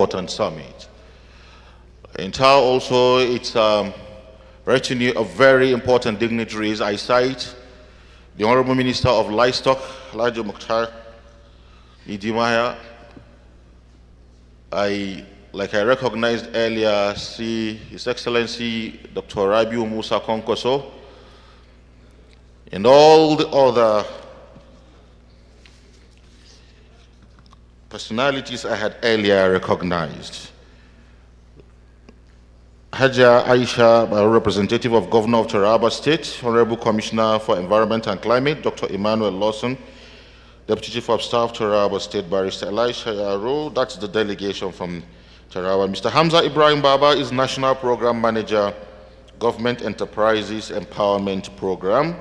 important summit. In town also, it's retinue of very important dignitaries. I cite the Honorable Minister of Livestock, Elijah Mukhtar Idimaya. Like I recognized earlier, see His Excellency Dr. Rabiu Musa Konkoso, and all the other personalities I had earlier recognized. Haja Aisha, a representative of Governor of Taraba State, Honorable Commissioner for Environment and Climate, Dr. Emmanuel Lawson, Deputy Chief of Staff, Taraba State Barrister Elisha Yaro, that's the delegation from Taraba. Mr. Hamza Ibrahim Baba is National Program Manager, Government Enterprises Empowerment Program,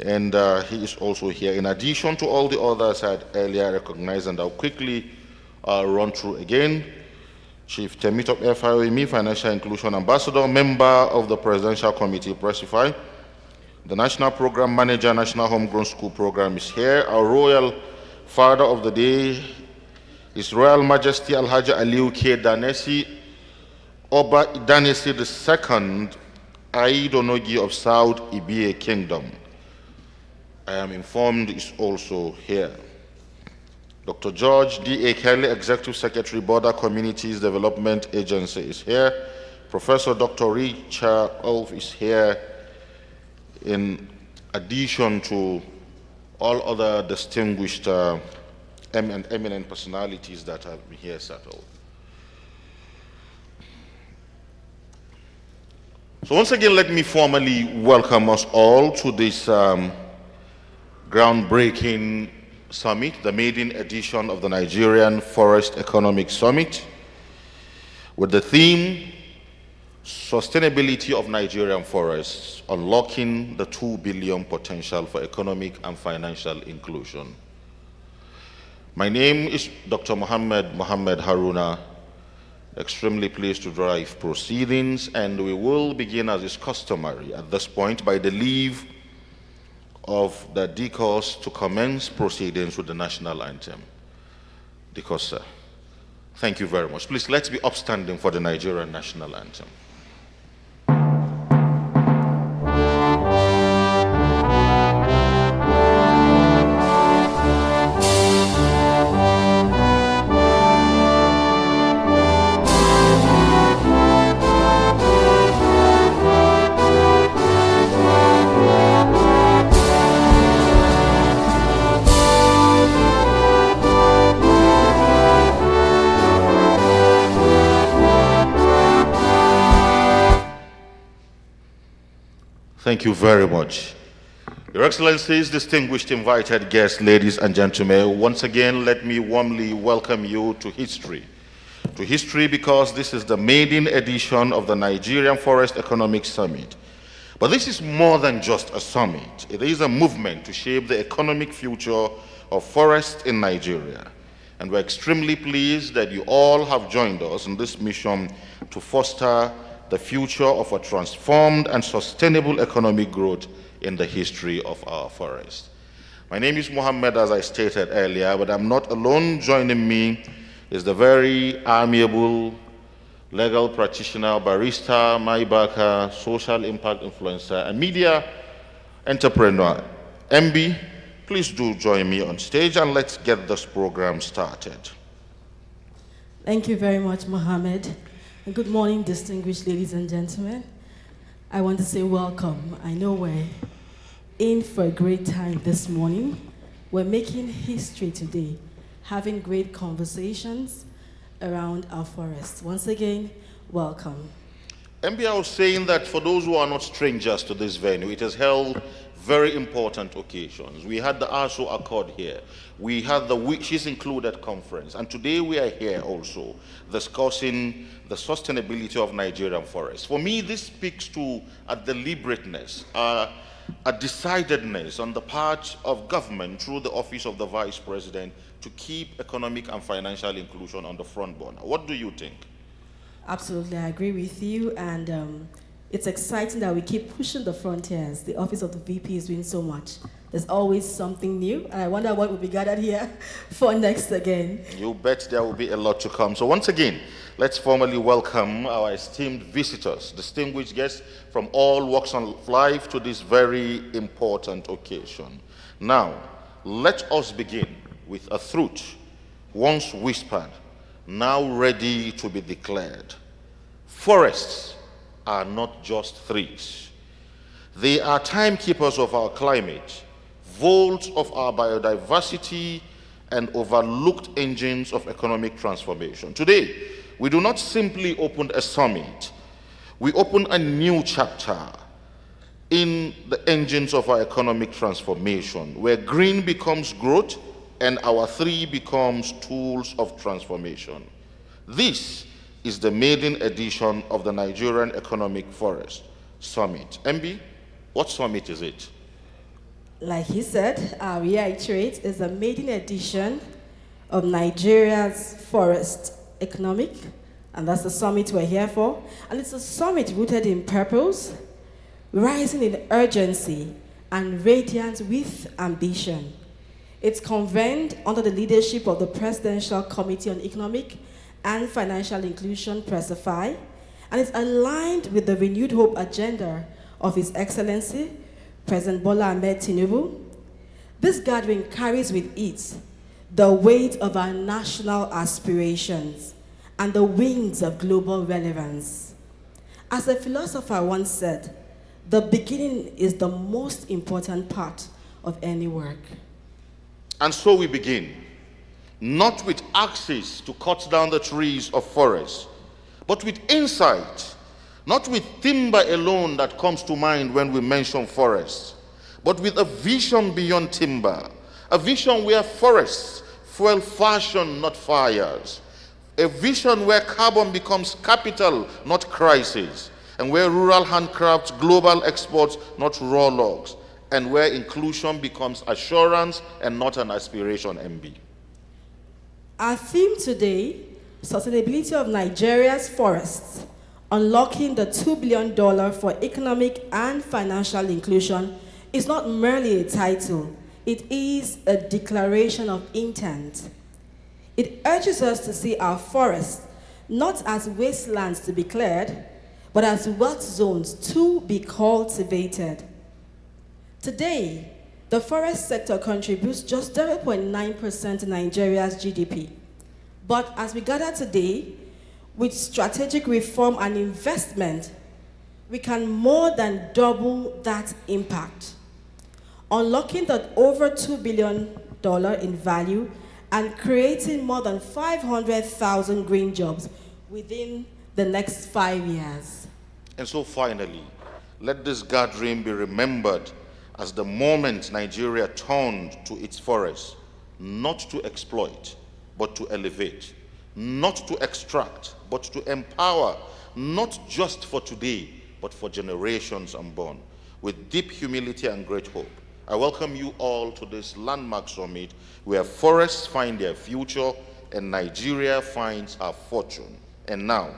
and he is also here. In addition to all the others I had earlier recognized, and I'll quickly run through again. Chief Temitop FIOME, Financial Inclusion Ambassador, member of the Presidential Committee, Pressify. The National Program Manager, National Homegrown School Program is here. Our Royal Father of the Day, His Royal Majesty Alhaji Aliu K. Danesi, Oba Danesi II, Aidonogi of South Ibie Kingdom. I am informed is also here. Dr. George D. A. Kelly, Executive Secretary, Border Communities Development Agency is here. Professor Dr. Richard Ulf is here, in addition to all other distinguished and eminent personalities that have been here settled. So once again, let me formally welcome us all to this groundbreaking summit, the maiden edition of the Nigerian Forest Economic Summit, with the theme, Sustainability of Nigerian Forests, Unlocking the 2 billion Potential for Economic and Financial Inclusion. My name is Dr. Mohammed Haruna, extremely pleased to drive proceedings, and we will begin as is customary at this point by the leave of the discourse to commence proceedings with the national anthem. Discourse, sir. Thank you very much. Please, let's be upstanding for the Nigerian national anthem. Thank you very much. Your Excellencies, distinguished invited guests, ladies and gentlemen, once again, let me warmly welcome you to history. To history because this is the maiden edition of the Nigerian Forest Economic Summit. But this is more than just a summit. It is a movement to shape the economic future of forests in Nigeria. And we're extremely pleased that you all have joined us in this mission to foster the future of a transformed and sustainable economic growth in the history of our forests. My name is Mohammed, as I stated earlier, but I'm not alone. Joining me is the very amiable legal practitioner, barrister, Maibaka, social impact influencer, and media entrepreneur. MB, please do join me on stage and let's get this program started. Thank you very much, Mohammed. And good morning, distinguished ladies and gentlemen. I want to say welcome. I know we're in for a great time this morning. We're making history today, having great conversations around our forests. Once again, welcome. MB, I was saying that for those who are not strangers to this venue, it has held very important occasions. We had the ASO Accord here. We had the Wishes Included conference. And today we are here also discussing the sustainability of Nigerian forests. For me, this speaks to a deliberateness, a decidedness on the part of government through the office of the Vice President to keep economic and financial inclusion on the front burner. What do you think? Absolutely, I agree with you. And It's exciting that we keep pushing the frontiers. The office of the VP is doing so much. There's always something new, and I wonder what will be gathered here for next again. You bet there will be a lot to come. So once again, let's formally welcome our esteemed visitors, distinguished guests from all walks of life to this very important occasion. Now, let us begin with a truth once whispered, now ready to be declared. Forests are not just trees. They are timekeepers of our climate, vaults of our biodiversity, and overlooked engines of economic transformation. Today, we do not simply open a summit, we open a new chapter in the engines of our economic transformation, where green becomes growth and our tree becomes tools of transformation. This is the maiden edition of the Nigerian Economic Forest Summit. MB, what summit is it? Like he said, I'll reiterate, it's a maiden edition of Nigeria's Forest Economic, and that's the summit we're here for. And it's a summit rooted in purpose, rising in urgency, and radiant with ambition. It's convened under the leadership of the Presidential Committee on Economic and Financial Inclusion, PRESIFI, and it's aligned with the renewed hope agenda of His Excellency, President Bola Ahmed Tinubu. This gathering carries with it the weight of our national aspirations and the wings of global relevance. As a philosopher once said, the beginning is the most important part of any work. And so we begin, not with axes to cut down the trees of forests, but with insight, not with timber alone that comes to mind when we mention forests, but with a vision beyond timber, a vision where forests fuel fashion, not fires, a vision where carbon becomes capital, not crisis, and where rural handcrafts global exports, not raw logs, and where inclusion becomes assurance and not an aspiration, MB. Our theme today, sustainability of Nigeria's forests, unlocking the $2 billion for economic and financial inclusion, is not merely a title, it is a declaration of intent. It urges us to see our forests not as wastelands to be cleared, but as wealth zones to be cultivated. Today, the forest sector contributes just 0.9% to Nigeria's GDP. But as we gather today, with strategic reform and investment, we can more than double that impact, unlocking that over $2 billion in value and creating more than 500,000 green jobs within the next 5 years. And so finally, let this gathering be remembered as the moment Nigeria turned to its forests, not to exploit, but to elevate, not to extract, but to empower, not just for today, but for generations unborn. With deep humility and great hope, I welcome you all to this landmark summit where forests find their future and Nigeria finds her fortune. And now,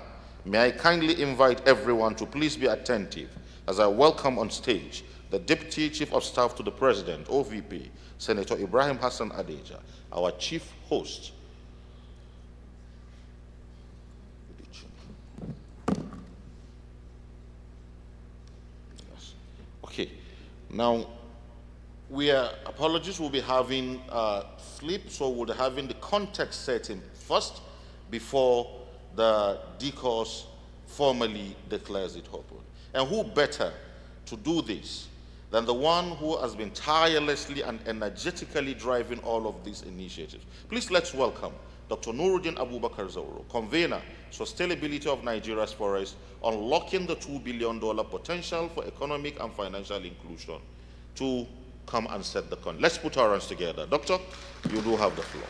may I kindly invite everyone to please be attentive as I welcome on stage the Deputy Chief of Staff to the President, OVP, Senator Ibrahim Hassan Adeja, our chief host. Okay, now apologies, we'll be having flip, so we'll be having the context setting first before the discourse formally declares it open. And who better to do this than the one who has been tirelessly and energetically driving all of these initiatives. Please let's welcome Dr. Nuruddin Abubakar Zauro, convener, Sustainability of Nigeria's Forests, unlocking the $2 billion potential for economic and financial inclusion, to come and set the con. Let's put our hands together. Doctor, you do have the floor.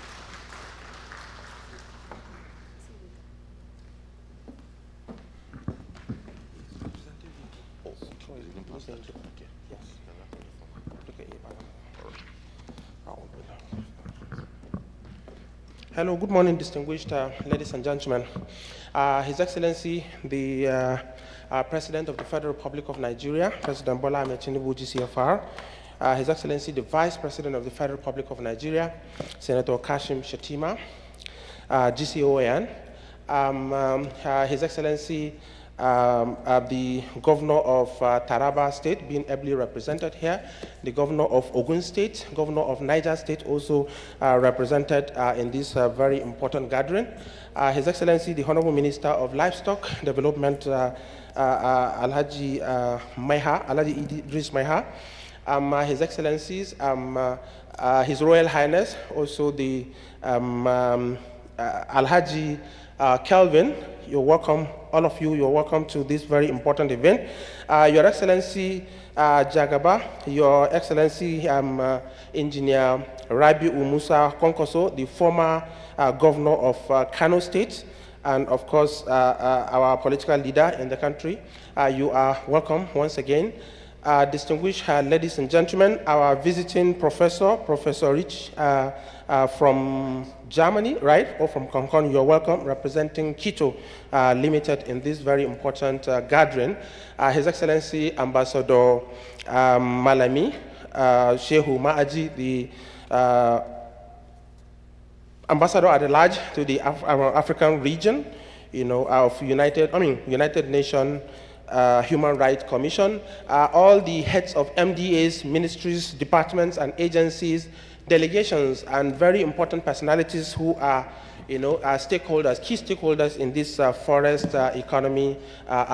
Hello, good morning, distinguished ladies and gentlemen. His Excellency, the President of the Federal Republic of Nigeria, President Bola Ahmed Tinubu, GCFR, His Excellency, the Vice President of the Federal Republic of Nigeria, Senator Kashim Shettima, GCON, His Excellency, the Governor of Taraba State being ably represented here, the Governor of Ogun State, Governor of Niger State also represented in this very important gathering. His Excellency, the Honorable Minister of Livestock Development, Alhaji Idris Maiha, His Excellencies, His Royal Highness, also the Alhaji Kelvin, you're welcome, all of you, you're welcome to this very important event. Your Excellency Jagaba, Your Excellency Engineer Rabi Musa Konkoso, the former Governor of Kano State, and of course our political leader in the country, you are welcome once again. Distinguished ladies and gentlemen, our visiting professor, Professor Rich from Germany, right, or from Concon, you're welcome, representing Quito Limited in this very important gathering. His Excellency Ambassador Malami Shehu Ma'aji, the Ambassador at large to the African region, you know, of United Nations Human Rights Commission, all the heads of MDAs, ministries, departments, and agencies, delegations, and very important personalities who are, you know, stakeholders, key stakeholders in this forest economy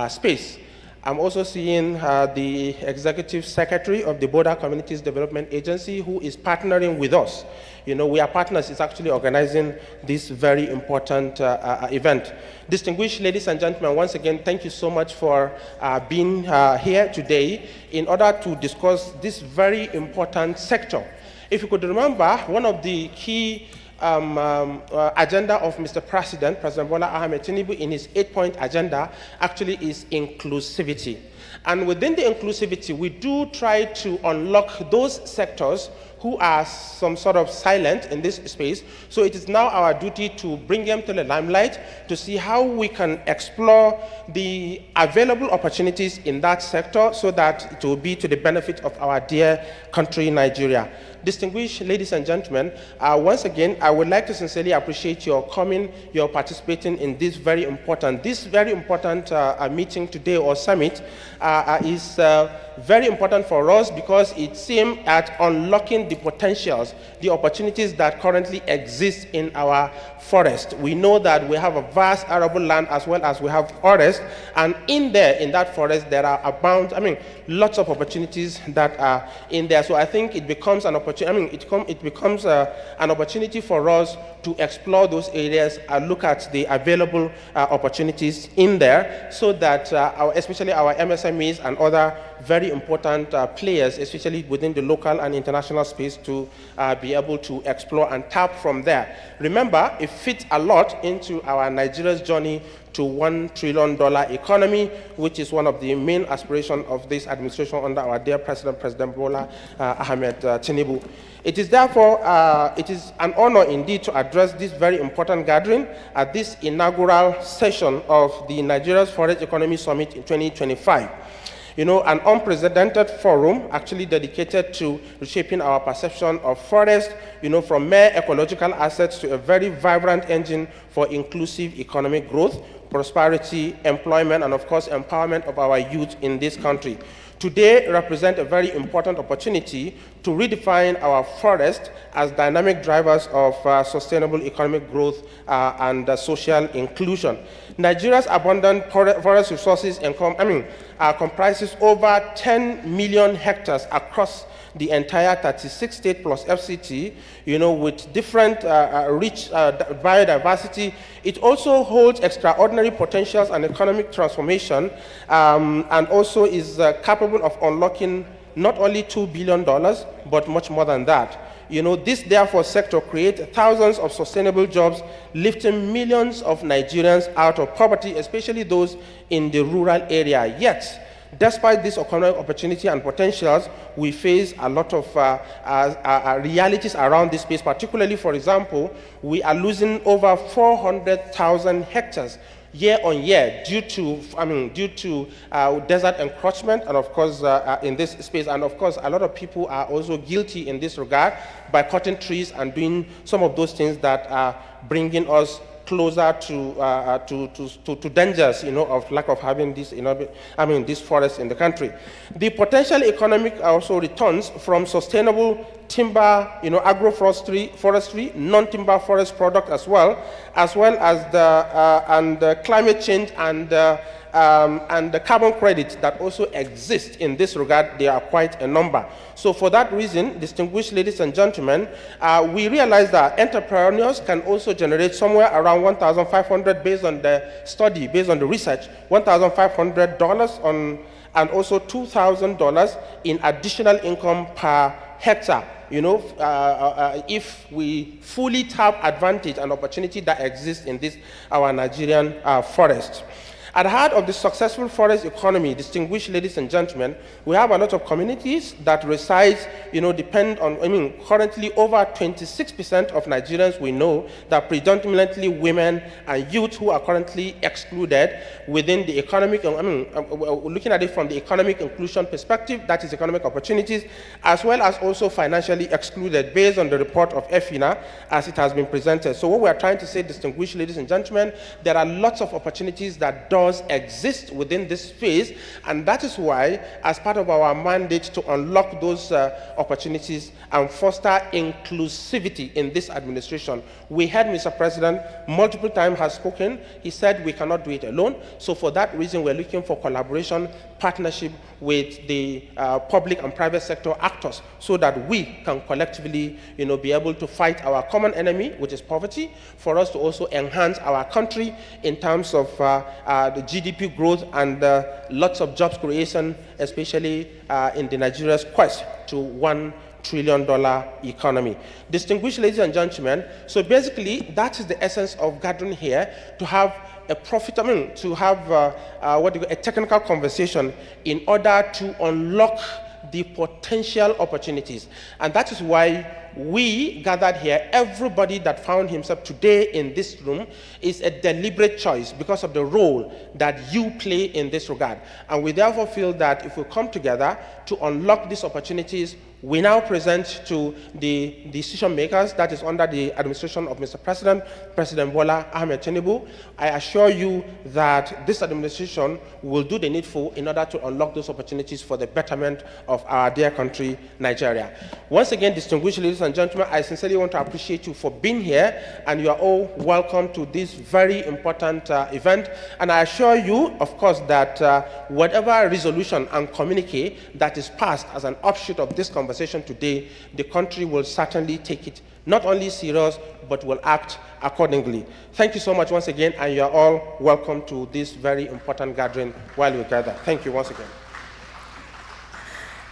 space. I'm also seeing the Executive Secretary of the Border Communities Development Agency, who is partnering with us. You know, we are partners, it's actually organizing this very important event. Distinguished ladies and gentlemen, once again, thank you so much for being here today in order to discuss this very important sector. If you could remember, one of the key agenda of Mr. President Bola Ahmed Tinubu in his 8-point agenda actually is inclusivity. And within the inclusivity, we do try to unlock those sectors who are some sort of silent in this space. So it is now our duty to bring them to the limelight to see how we can explore the available opportunities in that sector so that it will be to the benefit of our dear country, Nigeria. Distinguished ladies and gentlemen, once again, I would like to sincerely appreciate your coming, your participating in this very important meeting today or summit is very important for us because it's aimed at unlocking the potentials, the opportunities that currently exist in our forest. We know that we have a vast arable land as well as we have forest, and in that forest, there are lots of opportunities that are in there. So I think it becomes an opportunity. It becomes an opportunity for us to explore those areas and look at the available opportunities in there, so that especially our MSMEs and other very important players, especially within the local and international space, to be able to explore and tap from there. Remember, it fits a lot into our Nigeria's journey to $1 trillion economy, which is one of the main aspirations of this administration under our dear President, President Bola Ahmed Tinubu. It is therefore, it is an honor indeed to address this very important gathering at this inaugural session of the Nigeria's Forest Economy Summit in 2025. You know, an unprecedented forum actually dedicated to reshaping our perception of forest, you know, from mere ecological assets to a very vibrant engine for inclusive economic growth, prosperity, employment, and of course, empowerment of our youth in this country. Today represent a very important opportunity to redefine our forest as dynamic drivers of sustainable economic growth and social inclusion. Nigeria's abundant forest resources comprises over 10 million hectares across the entire 36 state plus FCT, you know, with different rich biodiversity. It also holds extraordinary potentials and economic transformation, and also is capable of unlocking not only $2 billion, but much more than that. You know, this therefore sector creates thousands of sustainable jobs, lifting millions of Nigerians out of poverty, especially those in the rural area. Yet, despite this economic opportunity and potentials, we face a lot of realities around this space. Particularly, for example, we are losing over 400,000 hectares year on year due to desert encroachment, and of course in this space. And of course, a lot of people are also guilty in this regard by cutting trees and doing some of those things that are bringing us closer to dangers, of lack of having this, this forest in the country. The potential economic also returns from sustainable timber, forestry, non-timber forest product as well as the climate change and the carbon credits that also exist in this regard. There are quite a number. So for that reason, distinguished ladies and gentlemen, we realize that entrepreneurs can also generate somewhere around $1,500 based on the study, based on the research, $1,500 and also $2,000 in additional income per hectare. If we fully tap advantage and opportunity that exists in this, our Nigerian forest. At the heart of the successful forest economy, distinguished ladies and gentlemen, we have a lot of communities that reside, depend on, currently over 26% of Nigerians we know that predominantly women and youth who are currently excluded within the economic, looking at it from the economic inclusion perspective, that is economic opportunities, as well as also financially excluded based on the report of EFINA as it has been presented. So what we are trying to say, distinguished ladies and gentlemen, there are lots of opportunities that exist within this space, and that is why, as part of our mandate to unlock those opportunities and foster inclusivity in this administration, we heard Mr. President multiple times has spoken. He said we cannot do it alone. So for that reason, we're looking for collaboration, partnership with the public and private sector actors so that we can collectively, be able to fight our common enemy, which is poverty, for us to also enhance our country in terms of the GDP growth and lots of jobs creation, especially in the Nigeria's quest to $1 trillion economy. Distinguished ladies and gentlemen, so basically that is the essence of gathering here, to have a a technical conversation in order to unlock the potential opportunities. And that is why we gathered here. Everybody that found himself today in this room is a deliberate choice because of the role that you play in this regard. And we therefore feel that if we come together to unlock these opportunities, we now present to the decision makers, that is under the administration of Mr. President, President Bola Ahmed Tinubu. I assure you that this administration will do the needful in order to unlock those opportunities for the betterment of our dear country, Nigeria. Once again, distinguished ladies and gentlemen, I sincerely want to appreciate you for being here, and you are all welcome to this very important event. And I assure you, of course, that whatever resolution and communique that is passed as an offshoot of this conversation today, the country will certainly take it not only serious, but will act accordingly. Thank you so much once again, and you are all welcome to this very important gathering while we gather. Thank you once again.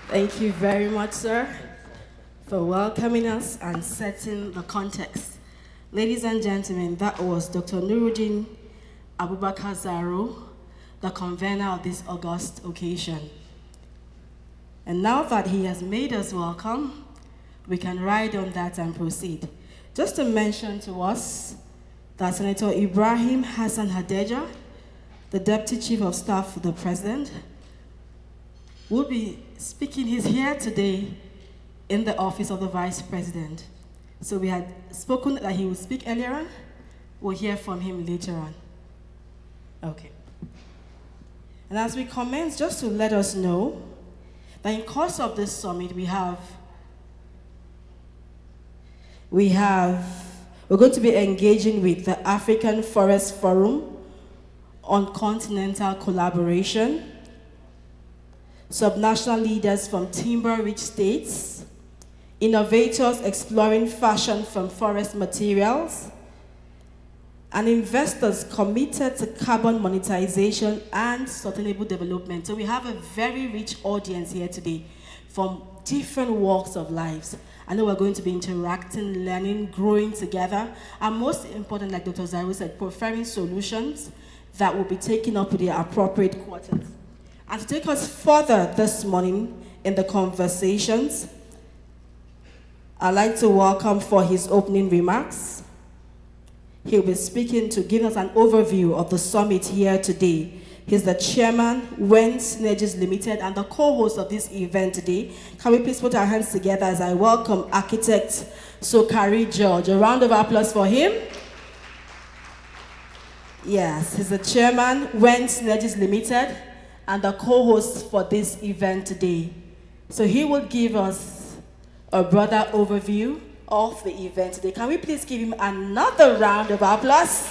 Thank you very much, sir, for welcoming us and setting the context. Ladies and gentlemen, that was Dr. Nuruddin Abubakar Zaro, the convener of this august occasion. And now that he has made us welcome, we can ride on that and proceed. Just to mention to us that Senator Ibrahim Hassan Hadeja, the Deputy Chief of Staff for the President, will be speaking. He's here today in the office of the Vice President. So we had spoken that he would speak earlier on. We'll hear from him later on. Okay. And as we commence, just to let us know that in course of this summit, we're going to be engaging with the African Forest Forum on continental collaboration, subnational leaders from timber-rich states, innovators exploring fashion from forest materials, and investors committed to carbon monetization and sustainable development. So we have a very rich audience here today from different walks of lives. I know we're going to be interacting, learning, growing together, and most important, like Dr. Zaro said, preferring solutions that will be taken up with the appropriate quarters. And to take us further this morning in the conversations, I'd like to welcome for his opening remarks. He'll be speaking to give us an overview of the summit here today. He's the chairman, WEN Synergies Limited, and the co-host of this event today. Can we please put our hands together as I welcome architect Sokari George. A round of applause for him. Yes, he's the chairman, WEN Synergies Limited, and the co-host for this event today. So he will give us a broader overview of the event today. Can we please give him another round of applause?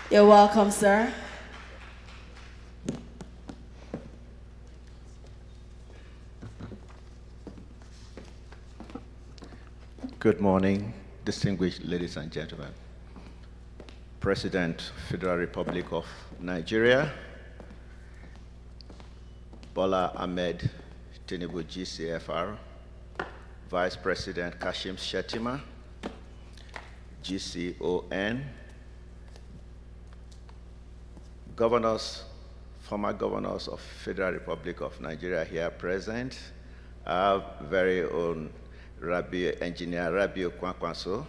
You're welcome, sir. Good morning, distinguished ladies and gentlemen. President, Federal Republic of Nigeria, Bola Ahmed Tinubu GCFR, Vice President Kashim Shettima, GCON, governors, former governors of Federal Republic of Nigeria here present, our very own Engineer Rabiu Kwankwaso,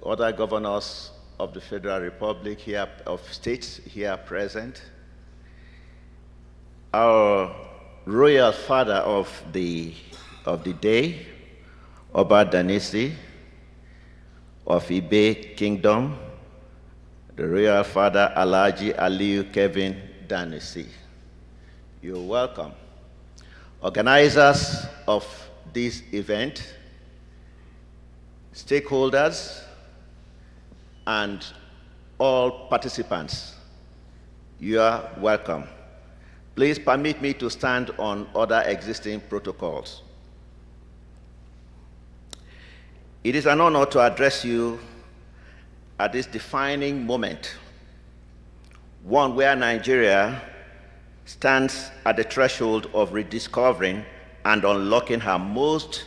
other governors of the Federal Republic here, of states here present, our royal father of the day, Oba Danisi of Ibe Kingdom, the royal father Alhaji Aliyu Kevin Danisi. You're welcome. Organizers of this event, stakeholders, and all participants, you are welcome. Please permit me to stand on other existing protocols. It is an honor to address you at this defining moment, one where Nigeria stands at the threshold of rediscovering and unlocking her most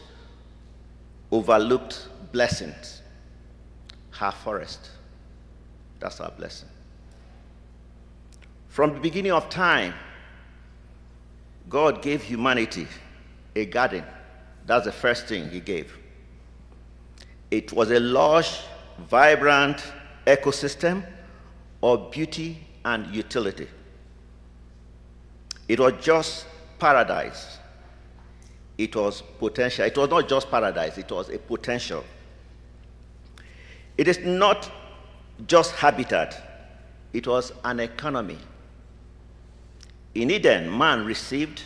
overlooked blessings, her forest. That's our blessing. From the beginning of time, God gave humanity a garden. That's the first thing he gave. It was a lush, vibrant ecosystem of beauty and utility. It was just paradise. It was potential. It was not just paradise, it was a potential. It is not just habitat, it was an economy. In Eden, man received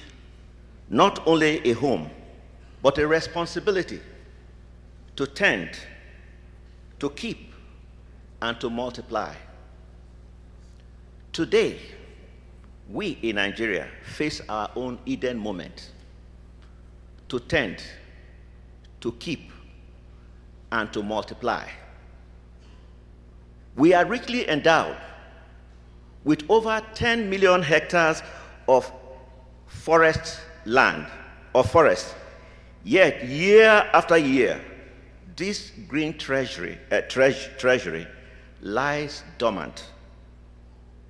not only a home, but a responsibility to tend, to keep, and to multiply. Today, we in Nigeria face our own Eden moment to tend, to keep, and to multiply. We are richly endowed with over 10 million hectares of forest land, or forest. Yet, year after year, this green treasury lies dormant,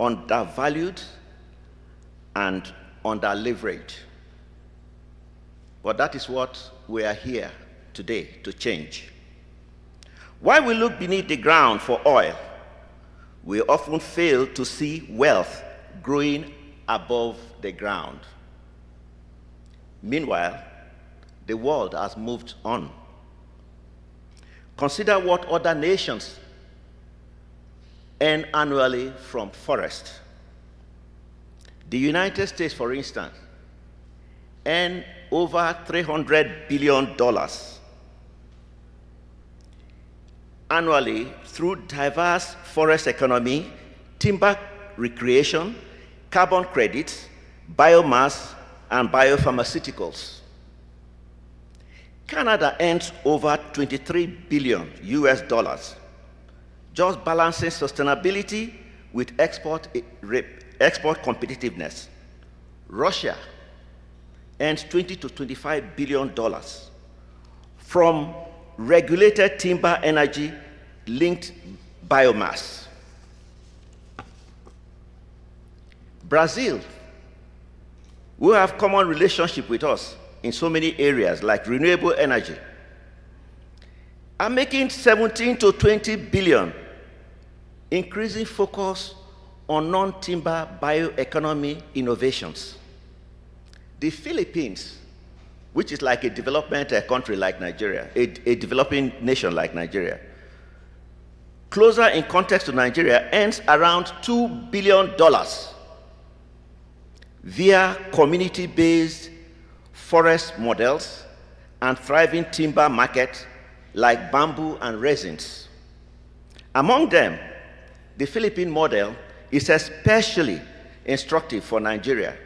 undervalued, and under-leveraged. But that is what we are here today to change. While we look beneath the ground for oil, we often fail to see wealth growing above the ground. Meanwhile, the world has moved on. Consider what other nations earn annually from forest. The United States, for instance, earn over $300 billion annually through diverse forest economy, timber recreation, carbon credits, biomass, and biopharmaceuticals. Canada earns over $23 billion just balancing sustainability with export competitiveness. Russia earns $20 to $25 billion from regulated timber energy linked biomass. Brazil, who have common relationship with us in so many areas like renewable energy, are making 17 to 20 billion, increasing focus on non-timber bioeconomy innovations. The Philippines, which is like a development country like Nigeria, a developing nation like Nigeria, closer in context to Nigeria, earns around $2 billion via community-based forest models and thriving timber markets like bamboo and resins. Among them, the Philippine model is especially instructive for Nigeria,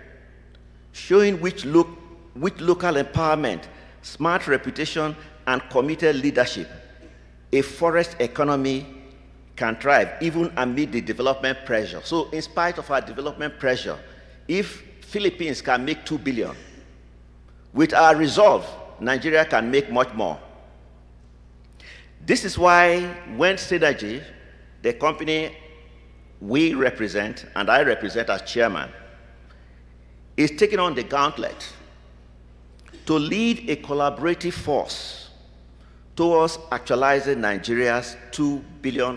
showing which local empowerment, smart reputation, and committed leadership a forest economy can thrive even amid the development pressure. So in spite of our development pressure, if Philippines can make 2 billion, with our resolve, Nigeria can make much more. This is why when Synergy, the company we represent, and I represent as chairman, is taking on the gauntlet to lead a collaborative force towards actualizing Nigeria's 2 billion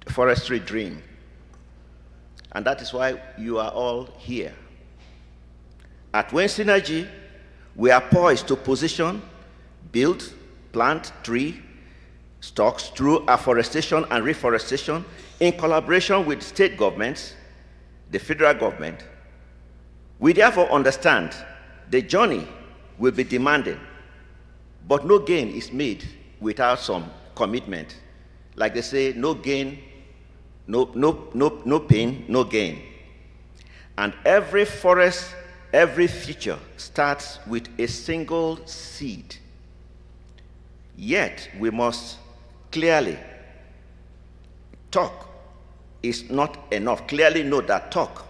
forestry dream. And that is why you are all here. At Wayne Synergy, we are poised to position, build, plant tree stocks through afforestation and reforestation in collaboration with state governments, the federal government. We therefore understand the journey will be demanding, but no gain is made without some commitment. Like they say, no gain, no pain, no gain. And every forest, every future starts with a single seed. Yet we must clearly talk is not enough. Clearly know that talk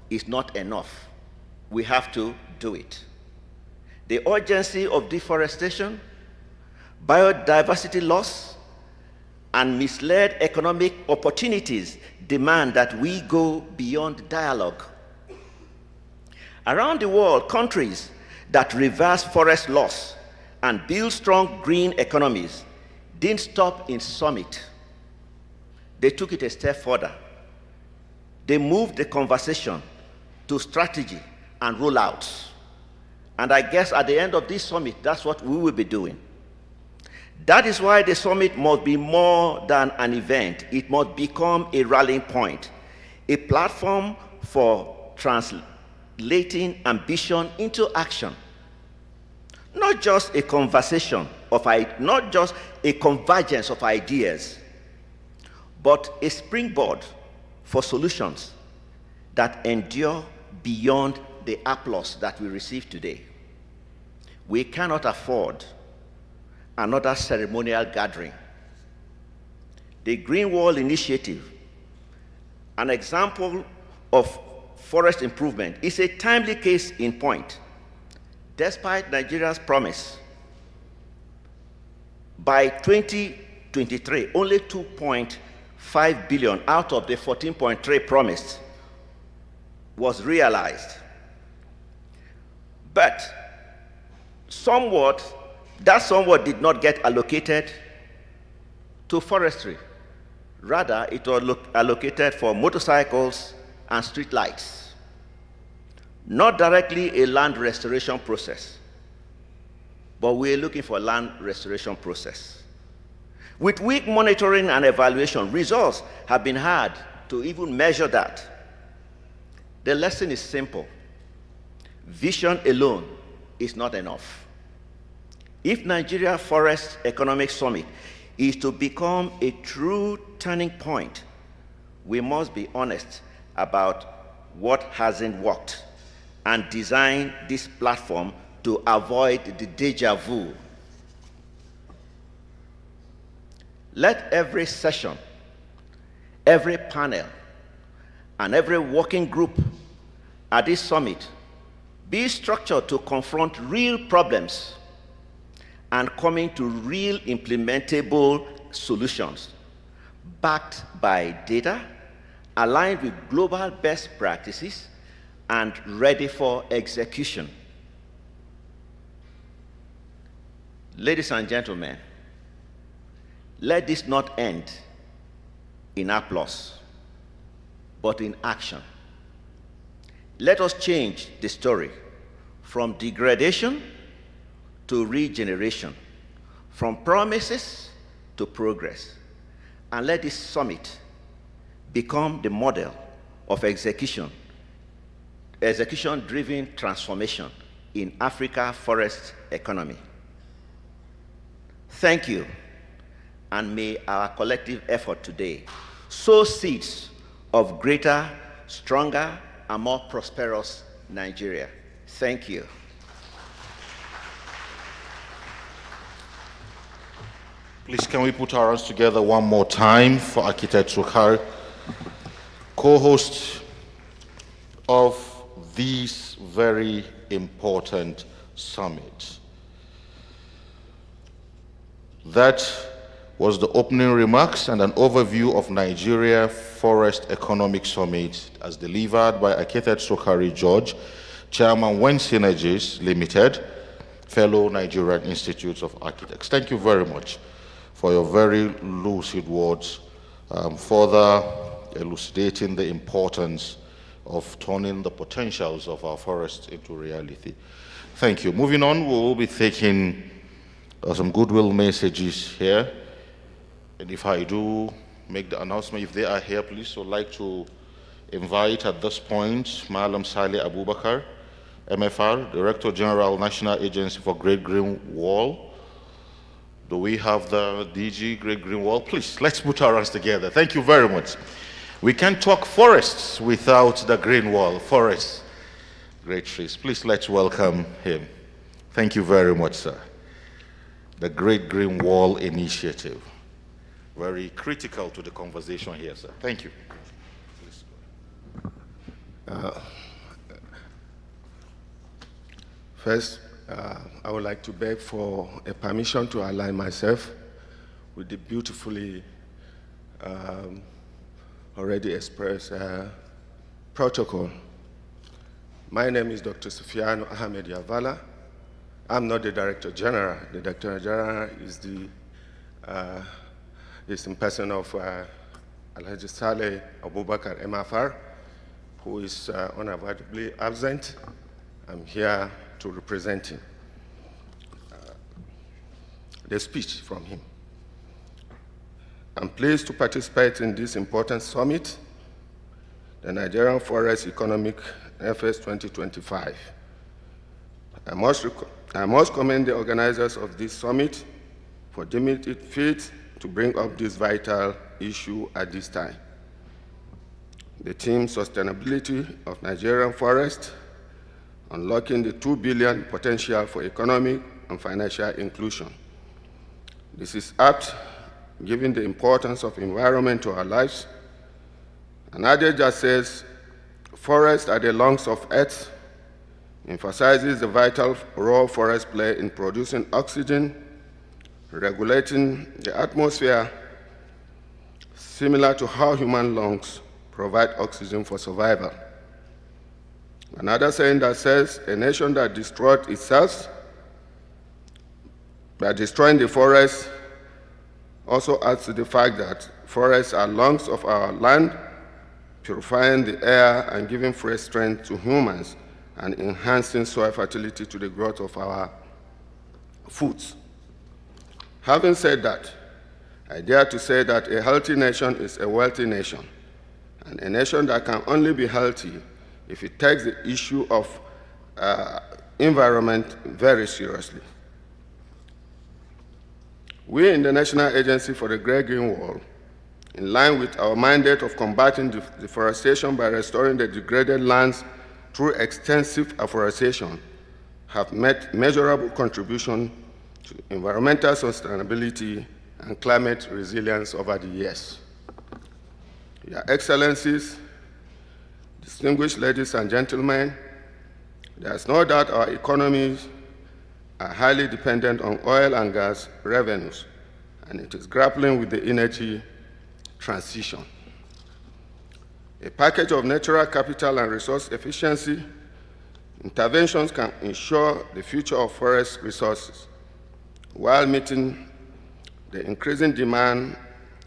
is not enough. We have to do it. The urgency of deforestation, biodiversity loss, and misled economic opportunities demand that we go beyond dialogue. Around the world, countries that reverse forest loss and build strong green economies didn't stop in summit. They took it a step further. They moved the conversation to strategy and rollouts. And I guess at the end of this summit, that's what we will be doing. That is why the summit must be more than an event. It must become a rallying point, a platform for translating ambition into action. Not just a conversation not just a convergence of ideas, but a springboard for solutions that endure beyond the applause that we receive today. We cannot afford another ceremonial gathering. The Green Wall Initiative, an example of forest improvement, is a timely case in point. Despite Nigeria's promise, by 2023, only 2.5 billion out of the 14.3 promised was realized. But that somewhat did not get allocated to forestry. Rather, it was allocated for motorcycles and street lights. Not directly a land restoration process, but we're looking for a land restoration process. With weak monitoring and evaluation, results have been hard to even measure that. The lesson is simple. Vision alone is not enough. If Nigeria Forest Economic Summit is to become a true turning point, we must be honest about what hasn't worked and design this platform to avoid the deja vu. Let every session, every panel, and every working group at this summit be structured to confront real problems and coming to real implementable solutions backed by data aligned with global best practices, and ready for execution. Ladies and gentlemen, let this not end in applause, but in action. Let us change the story from degradation to regeneration, from promises to progress. And let this summit become the model of execution-driven transformation in Africa's forest economy. Thank you, and may our collective effort today sow seeds of greater, stronger, and more prosperous Nigeria. Thank you. Please, can we put our hands together one more time for Architect Sokari, co-host of this very important summit. That was the opening remarks and an overview of Nigeria Forest Economic Summit as delivered by Architect Sokari George, Chairman Wen Synergies Limited, fellow Nigerian Institutes of Architects. Thank you very much for your very lucid words, further elucidating the importance of turning the potentials of our forests into reality. Thank you. Moving on, we will be taking some goodwill messages here. And if I do make the announcement, if they are here, please, I'd like to invite at this point Malam Saleh Abubakar, MFR, Director General, National Agency for Great Green Wall. Do we have the DG Great Green Wall? Please, let's put our hands together. Thank you very much. We can't talk forests without the Green Wall. Forests, great trees. Please, let's welcome him. Thank you very much, sir. The Great Green Wall Initiative. Very critical to the conversation here, sir. Thank you. First, I would like to beg for a permission to align myself with the beautifully already expressed protocol. My name is Dr. Sufyan Ahmed Yavala. I'm not the Director General. The Director General is in person of Alhaji Saleh Abubakar MFR, who is unavoidably absent. I'm here to represent him. The speech from him. I'm pleased to participate in this important summit, the Nigerian Forest Economic Efforts 2025. I must commend the organizers of this summit for deeming it fit to bring up this vital issue at this time. The theme, Sustainability of Nigerian Forest, Unlocking the 2 billion potential for economic and financial inclusion. This is apt, given the importance of environment to our lives. An adage that says, forests are the lungs of earth, emphasizes the vital role forests play in producing oxygen, regulating the atmosphere, similar to how human lungs provide oxygen for survival. Another saying that says, a nation that destroyed itself by destroying the forest also adds to the fact that forests are lungs of our land, purifying the air and giving fresh strength to humans and enhancing soil fertility to the growth of our foods. Having said that, I dare to say that a healthy nation is a wealthy nation, and a nation that can only be healthy if it takes the issue of environment very seriously. We in the National Agency for the Great Green Wall, in line with our mandate of combating deforestation by restoring the degraded lands through extensive afforestation, have made measurable contribution to environmental sustainability and climate resilience over the years. Your Excellencies, distinguished ladies and gentlemen, there is no doubt our economies are highly dependent on oil and gas revenues, and it is grappling with the energy transition. a package of natural capital and resource efficiency interventions can ensure the future of forest resources while meeting the increasing demand,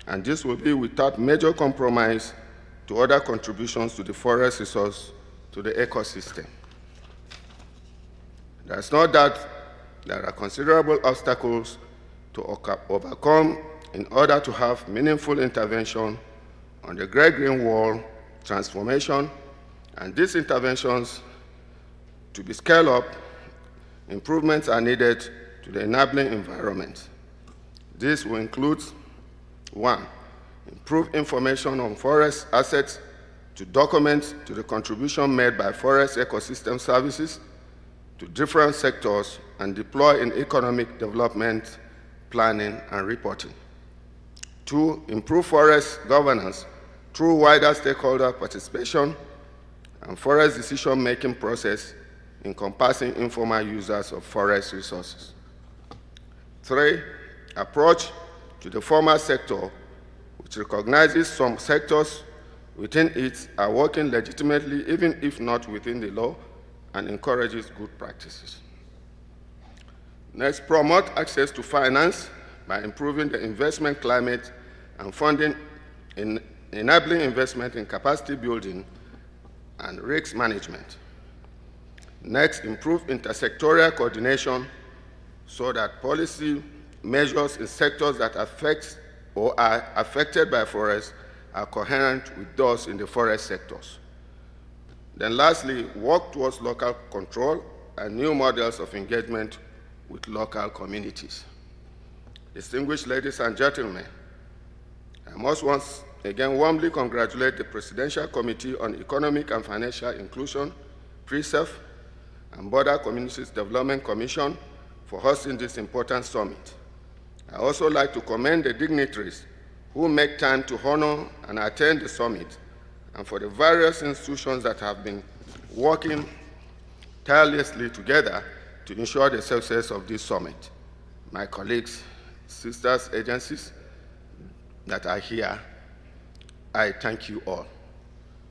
and this will be without major compromise to other contributions to the forest resource to the ecosystem. There's no doubt there are considerable obstacles to overcome in order to have meaningful intervention on the Great Green Wall transformation, and these interventions to be scaled up, improvements are needed to the enabling environment. This will include: 1, improve information on forest assets to document to the contribution made by forest ecosystem services to different sectors and deploy in economic development, planning, and reporting. 2, improve forest governance through wider stakeholder participation and forest decision-making process encompassing informal users of forest resources. 3, approach to the formal sector, which recognizes some sectors within it are working legitimately, even if not within the law, and encourages good practices. Next, promote access to finance by improving the investment climate and funding in enabling investment in capacity building and risk management. Next, improve intersectorial coordination so that policy measures in sectors that affect or are affected by forests are coherent with those in the forest sectors. Then lastly, work towards local control and new models of engagement with local communities. Distinguished ladies and gentlemen, I must once again warmly congratulate the Presidential Committee on Economic and Financial Inclusion, PRECEF, and Border Communities Development Commission for hosting this important summit. I also like to commend the dignitaries who make time to honor and attend the summit, and for the various institutions that have been working tirelessly together to ensure the success of this summit. My colleagues, sisters, agencies that are here, I thank you all.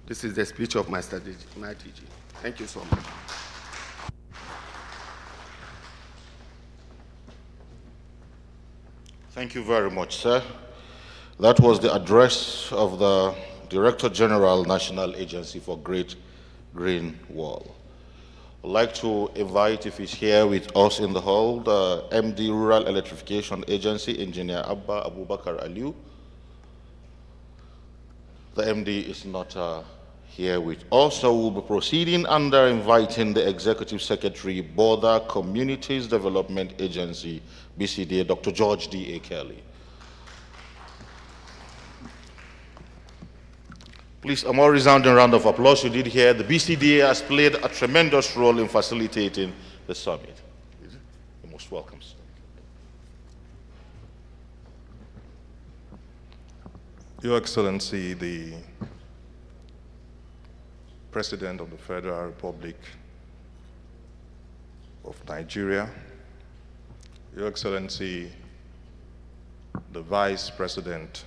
This is the speech of my DG. Thank you so much. Thank you very much, sir. That was the address of the Director General, National Agency for Great Green Wall. I'd like to invite, if he's here with us in the hall, the MD Rural Electrification Agency, Engineer Abba Abubakar Aliu. The MD is not here with us, so we'll be proceeding under inviting the Executive Secretary, Border Communities Development Agency, BCDA, Dr. George D. A. Kelly. Please, a more resounding round of applause. You did hear the BCDA has played a tremendous role in facilitating the summit. You're most welcome, sir. Your Excellency, the President of the Federal Republic of Nigeria, Your Excellency, the Vice President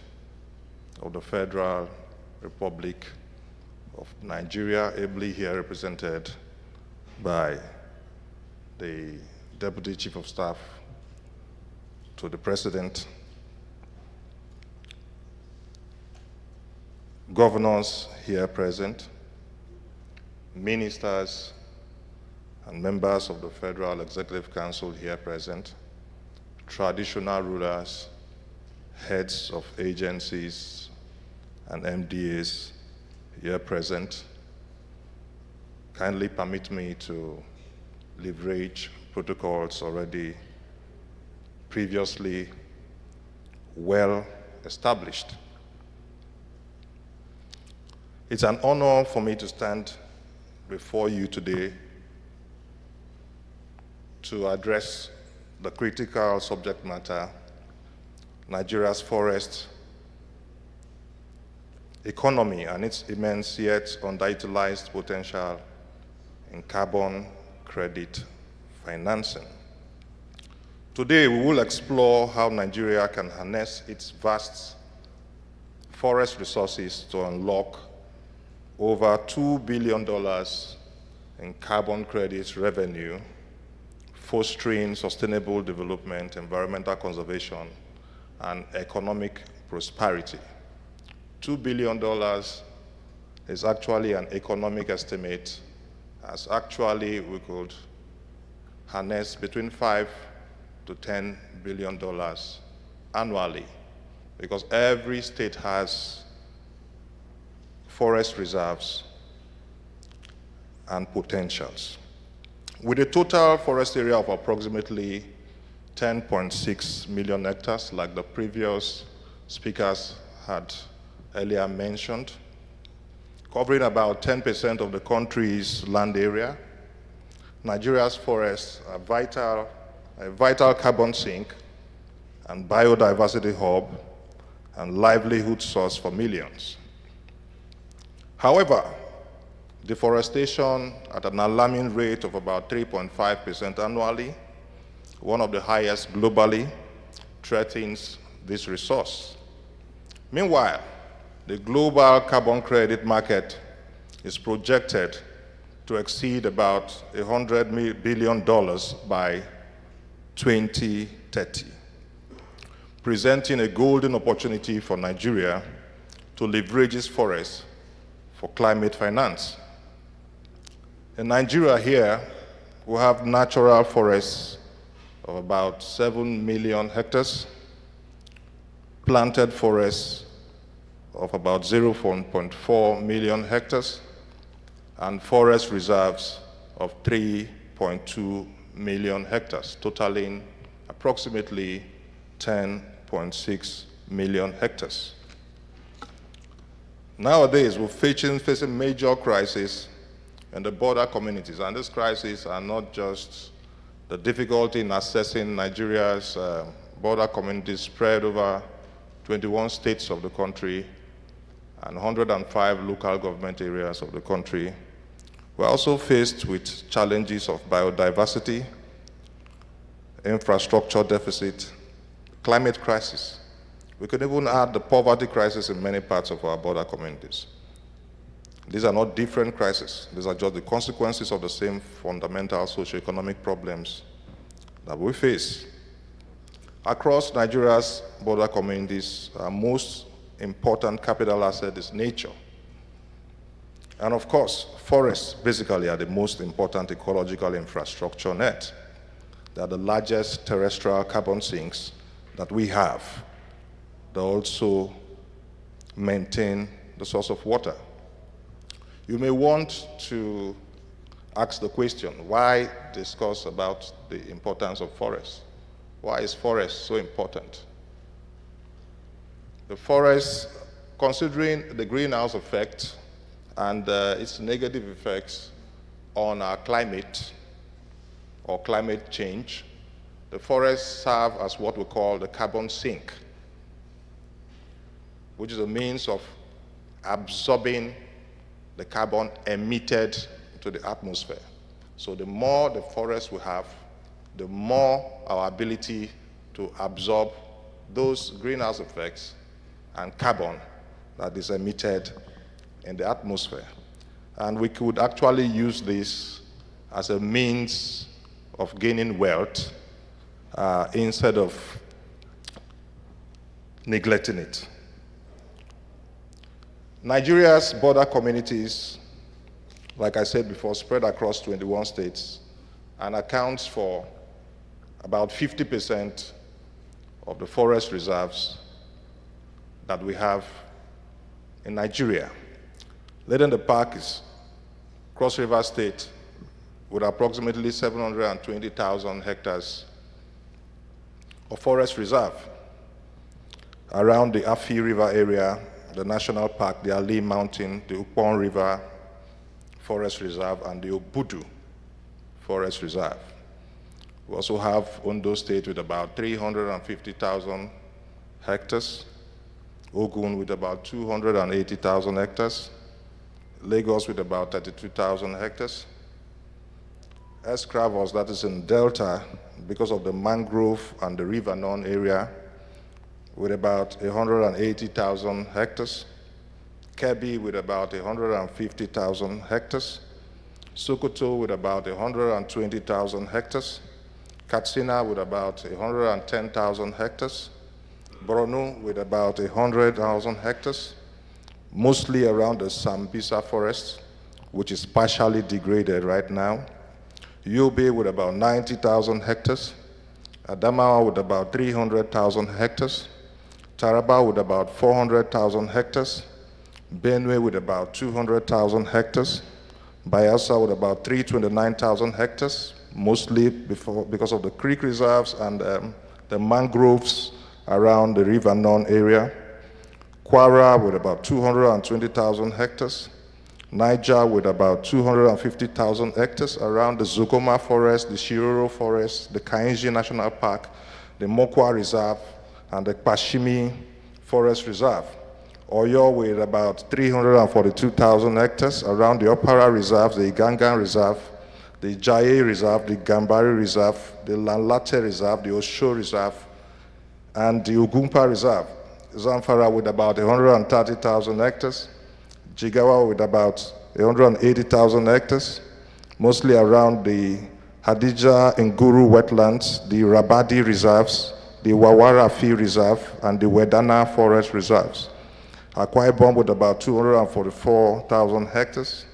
of the Federal Republic of Nigeria, ably here represented by the Deputy Chief of Staff to the President, governors here present, ministers and members of the Federal Executive Council here present, traditional rulers, heads of agencies and MDAs here present. Kindly permit me to leverage protocols already previously well established. It's an honor for me to stand before you today to address the critical subject matter, Nigeria's forest economy and its immense yet underutilized potential in carbon credit financing. Today, we will explore how Nigeria can harness its vast forest resources to unlock over $2 billion in carbon credits revenue, fostering sustainable development, environmental conservation, and economic prosperity. $2 billion is actually an economic estimate, as actually we could harness between $5 to $10 billion annually, because every state has forest reserves and potentials. With a total forest area of approximately 10.6 million hectares, like the previous speakers had earlier mentioned, covering about 10% of the country's land area, Nigeria's forests are a vital carbon sink and biodiversity hub and livelihood source for millions. However, deforestation at an alarming rate of about 3.5% annually, one of the highest globally, threatens this resource. Meanwhile, the global carbon credit market is projected to exceed about $100 billion by 2030, presenting a golden opportunity for Nigeria to leverage its forests for climate finance. In Nigeria here, we have natural forests of about 7 million hectares, planted forests of about 0.4 million hectares, and forest reserves of 3.2 million hectares, totaling approximately 10.6 million hectares. Nowadays, we're facing major crises in the border communities, and these crises are not just the difficulty in accessing Nigeria's border communities spread over 21 states of the country and 105 local government areas of the country. We're also faced with challenges of biodiversity, infrastructure deficit, climate crisis. We could even add the poverty crisis in many parts of our border communities. These are not different crises. These are just the consequences of the same fundamental socioeconomic problems that we face. Across Nigeria's border communities, our most important capital asset is nature. And of course, forests basically are the most important ecological infrastructure net. They are the largest terrestrial carbon sinks that we have. They also maintain the source of water. You may want to ask the question, why discuss about the importance of forests? Why is forest so important? The forest, considering the greenhouse effect and its negative effects on our climate or climate change, the forests serve as what we call the carbon sink, which is a means of absorbing the carbon emitted to the atmosphere. So the more the forest we have, the more our ability to absorb those greenhouse effects and carbon that is emitted in the atmosphere. And we could actually use this as a means of gaining wealth instead of neglecting it. Nigeria's border communities, like I said before, spread across 21 states and accounts for about 50% of the forest reserves that we have in Nigeria. Leading the pack is Cross River State with approximately 720,000 hectares of forest reserve. Around the Afi River area, the National Park, the Ali Mountain, the Ukpon River Forest Reserve, and the Obudu Forest Reserve. We also have Ondo State with about 350,000 hectares, Ogun with about 280,000 hectares, Lagos with about 32,000 hectares, Escravos, that is in Delta, because of the mangrove and the River Non area, with about 180,000 hectares, Kebbi with about 150,000 hectares, Sokoto with about 120,000 hectares, Katsina with about 110,000 hectares, Borno with about 100,000 hectares, mostly around the Sambisa forest, which is partially degraded right now, Yobe with about 90,000 hectares, Adamawa with about 300,000 hectares, Taraba with about 400,000 hectares, Benue with about 200,000 hectares, Bayelsa with about 329,000 hectares, mostly because of the creek reserves and the mangroves around the River Non area, Kwara with about 220,000 hectares, Niger with about 250,000 hectares around the Zokoma Forest, the Shiroro Forest, the Kainji National Park, the Mokwa Reserve, and the Pashimi Forest Reserve. Oyo with about 342,000 hectares around the Opara Reserve, the Igangan Reserve, the Jaye Reserve, the Gambari Reserve, the Lanlate Reserve, the Osho Reserve, and the Ugumpa Reserve. Zamfara with about 130,000 hectares, Jigawa with about 180,000 hectares, mostly around the Hadija Nguru wetlands, the Rabadi reserves, the Wawarafi Reserve, and the Wedana Forest Reserves. Akwa Ibom with about 244,000 hectares,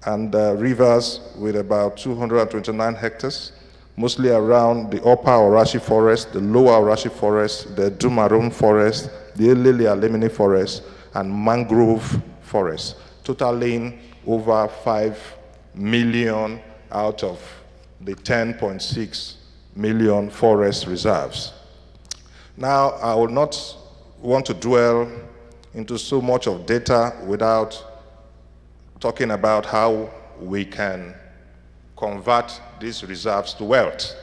and Rivers with about 229 hectares, mostly around the Upper Orashi Forest, the Lower Orashi Forest, the Dumarum Forest, the Elili Alemini Forest, and Mangrove Forest, totaling over 5 million out of the 10.6 million forest reserves. Now, I will not want to dwell into so much of data without talking about how we can convert these reserves to wealth,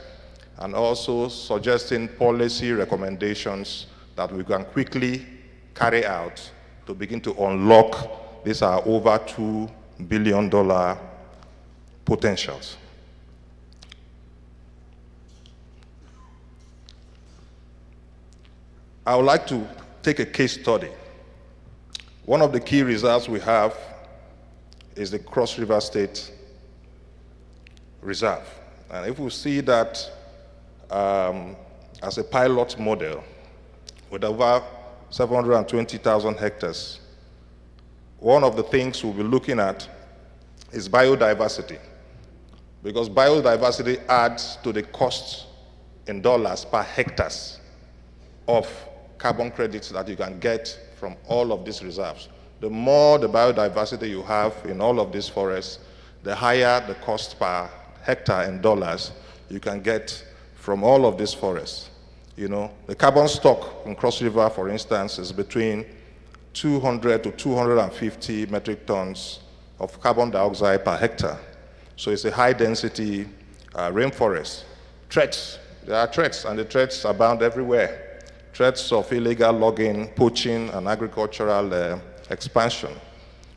and also suggesting policy recommendations that we can quickly carry out to begin to unlock these are over $2 billion potentials. I would like to take a case study. One of the key reserves we have is the Cross River State Reserve. And if we see that as a pilot model with over 720,000 hectares, one of the things we'll be looking at is biodiversity, because biodiversity adds to the cost in dollars per hectares of carbon credits that you can get from all of these reserves. The more the biodiversity you have in all of these forests, the higher the cost per hectare in dollars you can get from all of these forests. You know, the carbon stock in Cross River, for instance, is between 200 to 250 metric tons of carbon dioxide per hectare. So it's a high density rainforest. Threats, there are threats, and the threats abound everywhere. Threats of illegal logging, poaching, and agricultural expansion.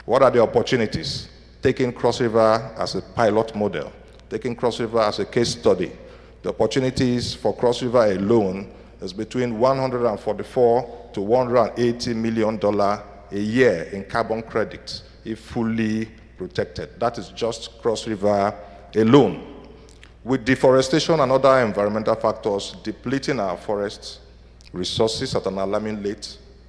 What are the opportunities? Taking Cross River as a pilot model, taking Cross River as a case study. The opportunities for Cross River alone is between $144 to $180 million a year in carbon credits if fully protected. That is just Cross River alone. With deforestation and other environmental factors depleting our forests resources at an alarming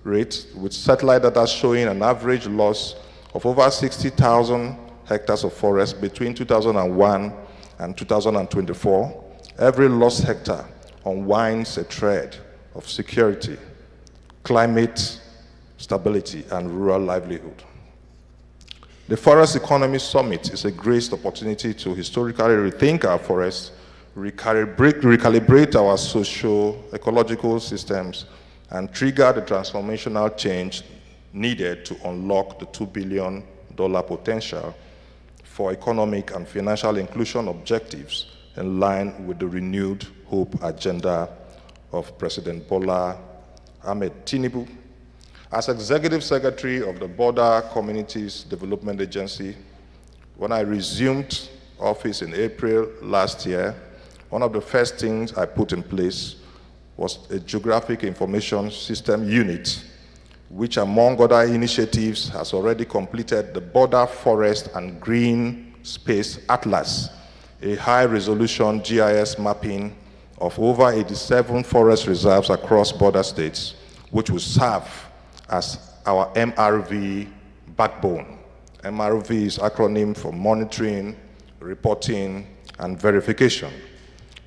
rate, with satellite data showing an average loss of over 60,000 hectares of forest between 2001 and 2024, every lost hectare unwinds a thread of security, climate stability, and rural livelihood. The Forest Economy Summit is a great opportunity to historically rethink our forests, recalibrate our socio-ecological systems, and trigger the transformational change needed to unlock the $2 billion potential for economic and financial inclusion objectives in line with the renewed hope agenda of President Bola Ahmed Tinubu. As Executive Secretary of the Border Communities Development Agency, when I resumed office in April last year, one of the first things I put in place was a geographic information system unit which among other initiatives has already completed the Border Forest and Green Space Atlas, a high-resolution GIS mapping of over 87 forest reserves across border states, which will serve as our MRV backbone. MRV is acronym for monitoring, reporting, and verification.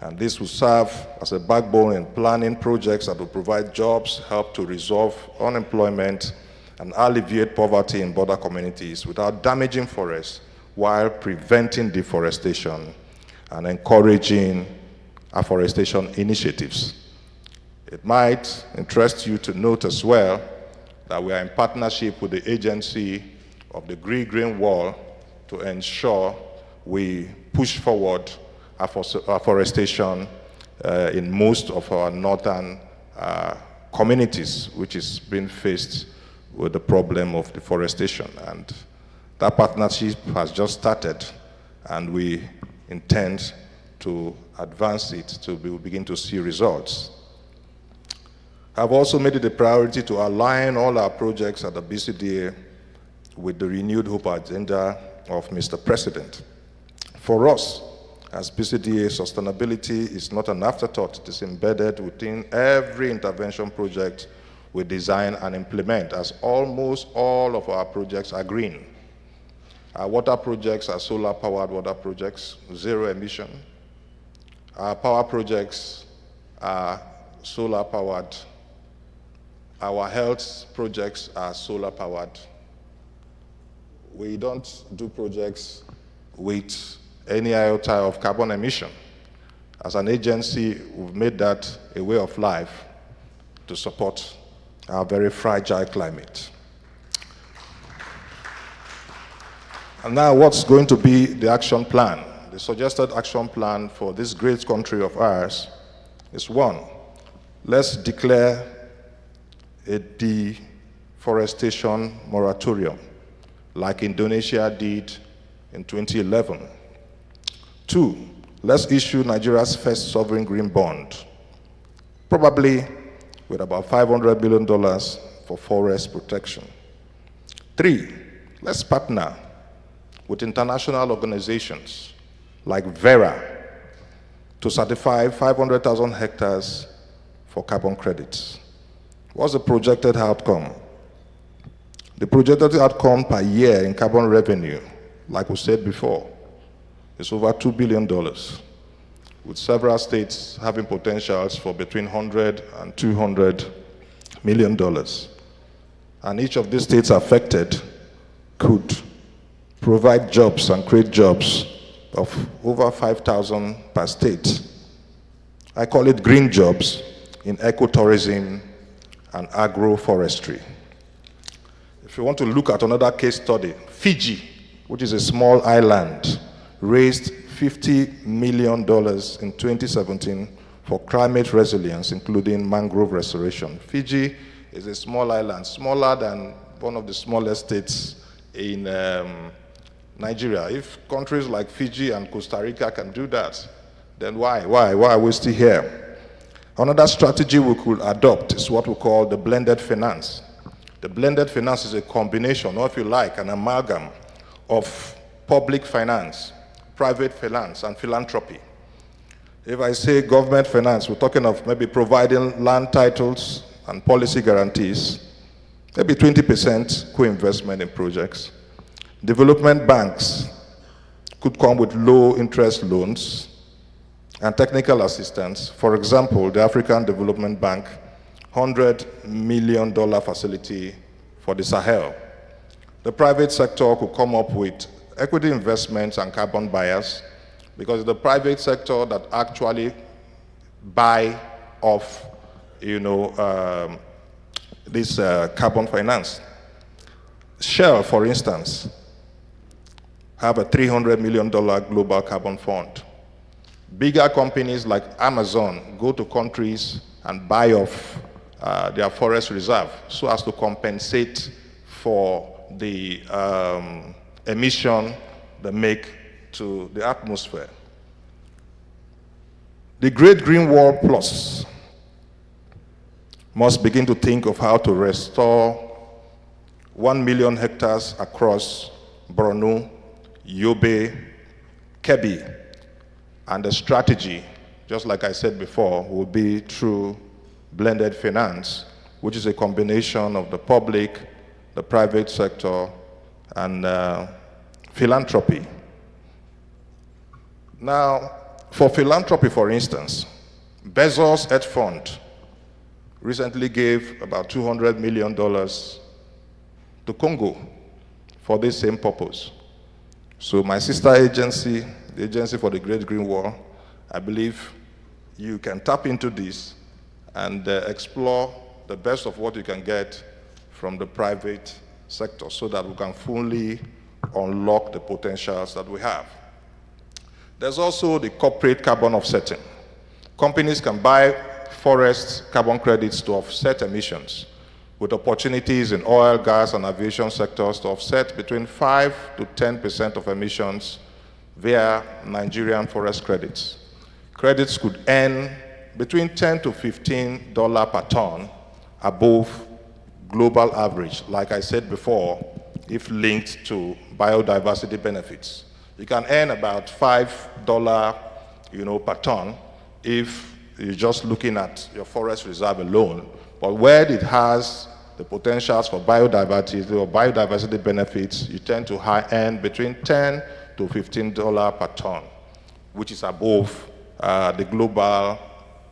And this will serve as a backbone in planning projects that will provide jobs, help to resolve unemployment, and alleviate poverty in border communities without damaging forests, while preventing deforestation and encouraging afforestation initiatives. It might interest you to note as well that we are in partnership with the agency of the Green Wall to ensure we push forward afforestation in most of our northern communities, which is being faced with the problem of deforestation. And that partnership has just started, and we intend to advance it to begin to see results. I've also made it a priority to align all our projects at the BCDA with the renewed hope agenda of Mr. President. For us, as BCDA, sustainability is not an afterthought. It is embedded within every intervention project we design and implement, as almost all of our projects are green. Our water projects are solar-powered water projects, zero emission. Our power projects are solar-powered. Our health projects are solar-powered. We don't do projects with any iota of carbon emission. As an agency, we've made that a way of life to support our very fragile climate. And now, what's going to be the action plan? The suggested action plan for this great country of ours is: one, let's declare a deforestation moratorium, like Indonesia did in 2011. Two, let's issue Nigeria's first sovereign green bond, probably with about $500 billion for forest protection. Three, let's partner with international organizations like Vera to certify 500,000 hectares for carbon credits. What's the projected outcome? The projected outcome per year in carbon revenue, like we said before, is over $2 billion, with several states having potentials for between $100 and $200 million. And each of these states affected could provide jobs and create jobs of over 5,000 per state. I call it green jobs in ecotourism and agroforestry. If you want to look at another case study, Fiji, which is a small island, raised $50 million in 2017 for climate resilience, including mangrove restoration. Fiji is a small island, smaller than one of the smallest states in Nigeria. If countries like Fiji and Costa Rica can do that, then why are we still here? Another strategy we could adopt is what we call the blended finance. The blended finance is a combination, or if you like, an amalgam of public finance, private finance, and philanthropy. If I say government finance, we're talking of maybe providing land titles and policy guarantees, maybe 20% co-investment in projects. Development banks could come with low interest loans and technical assistance. For example, the African Development Bank, $100 million facility for the Sahel. The private sector could come up with equity investments and carbon buyers, because it's the private sector that actually buy off, this carbon finance. Shell, for instance, have a $300 million global carbon fund. Bigger companies like Amazon go to countries and buy off their forest reserve so as to compensate for the emission they make to the atmosphere. The Great Green Wall Plus must begin to think of how to restore 1 million hectares across Borno, Yobe, Kebbi, and the strategy, just like I said before, will be through blended finance, which is a combination of the public, the private sector, and philanthropy. Now, for philanthropy, for instance, Bezos Hedge Fund recently gave about $200 million to Congo for this same purpose. So my sister agency, the Agency for the Great Green Wall, I believe you can tap into this and explore the best of what you can get from the private sector so that we can fully unlock the potentials that we have. There's also the corporate carbon offsetting. Companies can buy forest carbon credits to offset emissions, with opportunities in oil, gas, and aviation sectors to offset between 5 to 10% of emissions via Nigerian forest credits. Credits could earn between $10 to $15 per ton above global average, like I said before, if linked to biodiversity benefits. You can earn about $5 per ton if you're just looking at your forest reserve alone. But where it has the potentials for biodiversity or biodiversity benefits, you tend to earn between $10 to $15 per ton, which is above the global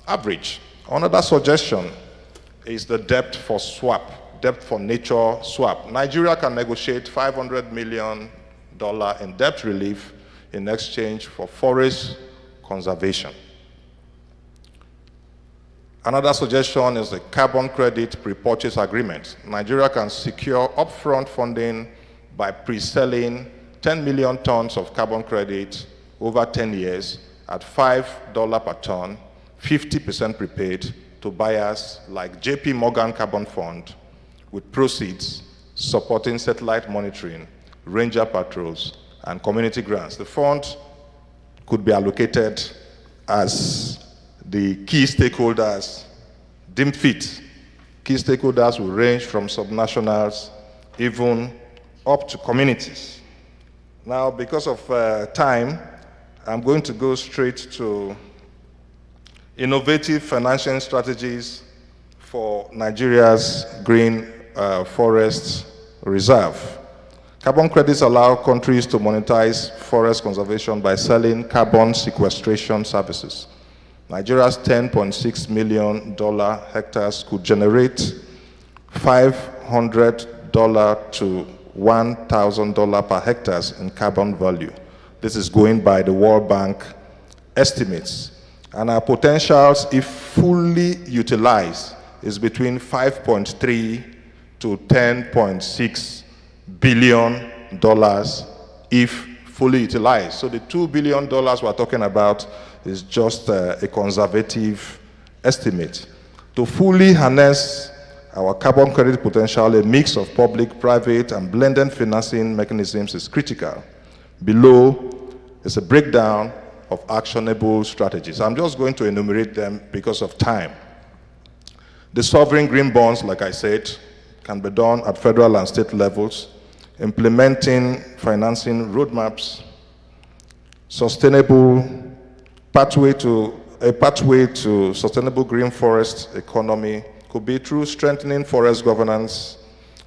average. Another suggestion is the debt for swap, debt for nature swap. Nigeria can negotiate $500 million in debt relief in exchange for forest conservation. Another suggestion is the carbon credit pre-purchase agreement. Nigeria can secure upfront funding by pre-selling 10 million tons of carbon credit over 10 years at $5 per ton, 50% prepaid to buyers like JP Morgan Carbon Fund, with proceeds supporting satellite monitoring, ranger patrols, and community grants. The fund could be allocated as the key stakeholders deem fit. Key stakeholders will range from subnationals even up to communities. Now, because of time, I'm going to go straight to innovative financing strategies for Nigeria's green forest reserve. Carbon credits allow countries to monetize forest conservation by selling carbon sequestration services. Nigeria's $10.6 million hectares could generate $500 to $1,000 per hectare in carbon value. This is going by the World Bank estimates. And our potentials, if fully utilized, is between $5.3 to $10.6 billion if fully utilized. So the $2 billion we're talking about is just a conservative estimate. To fully harness our carbon credit potential, a mix of public, private, and blended financing mechanisms is critical. Below is a breakdown of actionable strategies. I'm just going to enumerate them because of time. The sovereign green bonds, like I said, can be done at federal and state levels, implementing financing roadmaps, sustainable pathway to sustainable green forest economy could be through strengthening forest governance,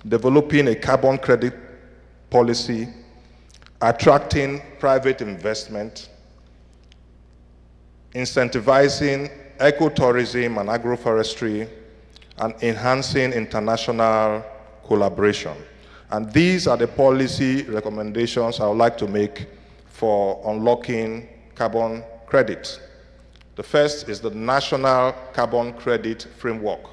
developing a carbon credit policy, attracting private investment, incentivizing ecotourism and agroforestry, and enhancing international collaboration. And these are the policy recommendations I would like to make for unlocking carbon credit. The first is the National Carbon Credit Framework.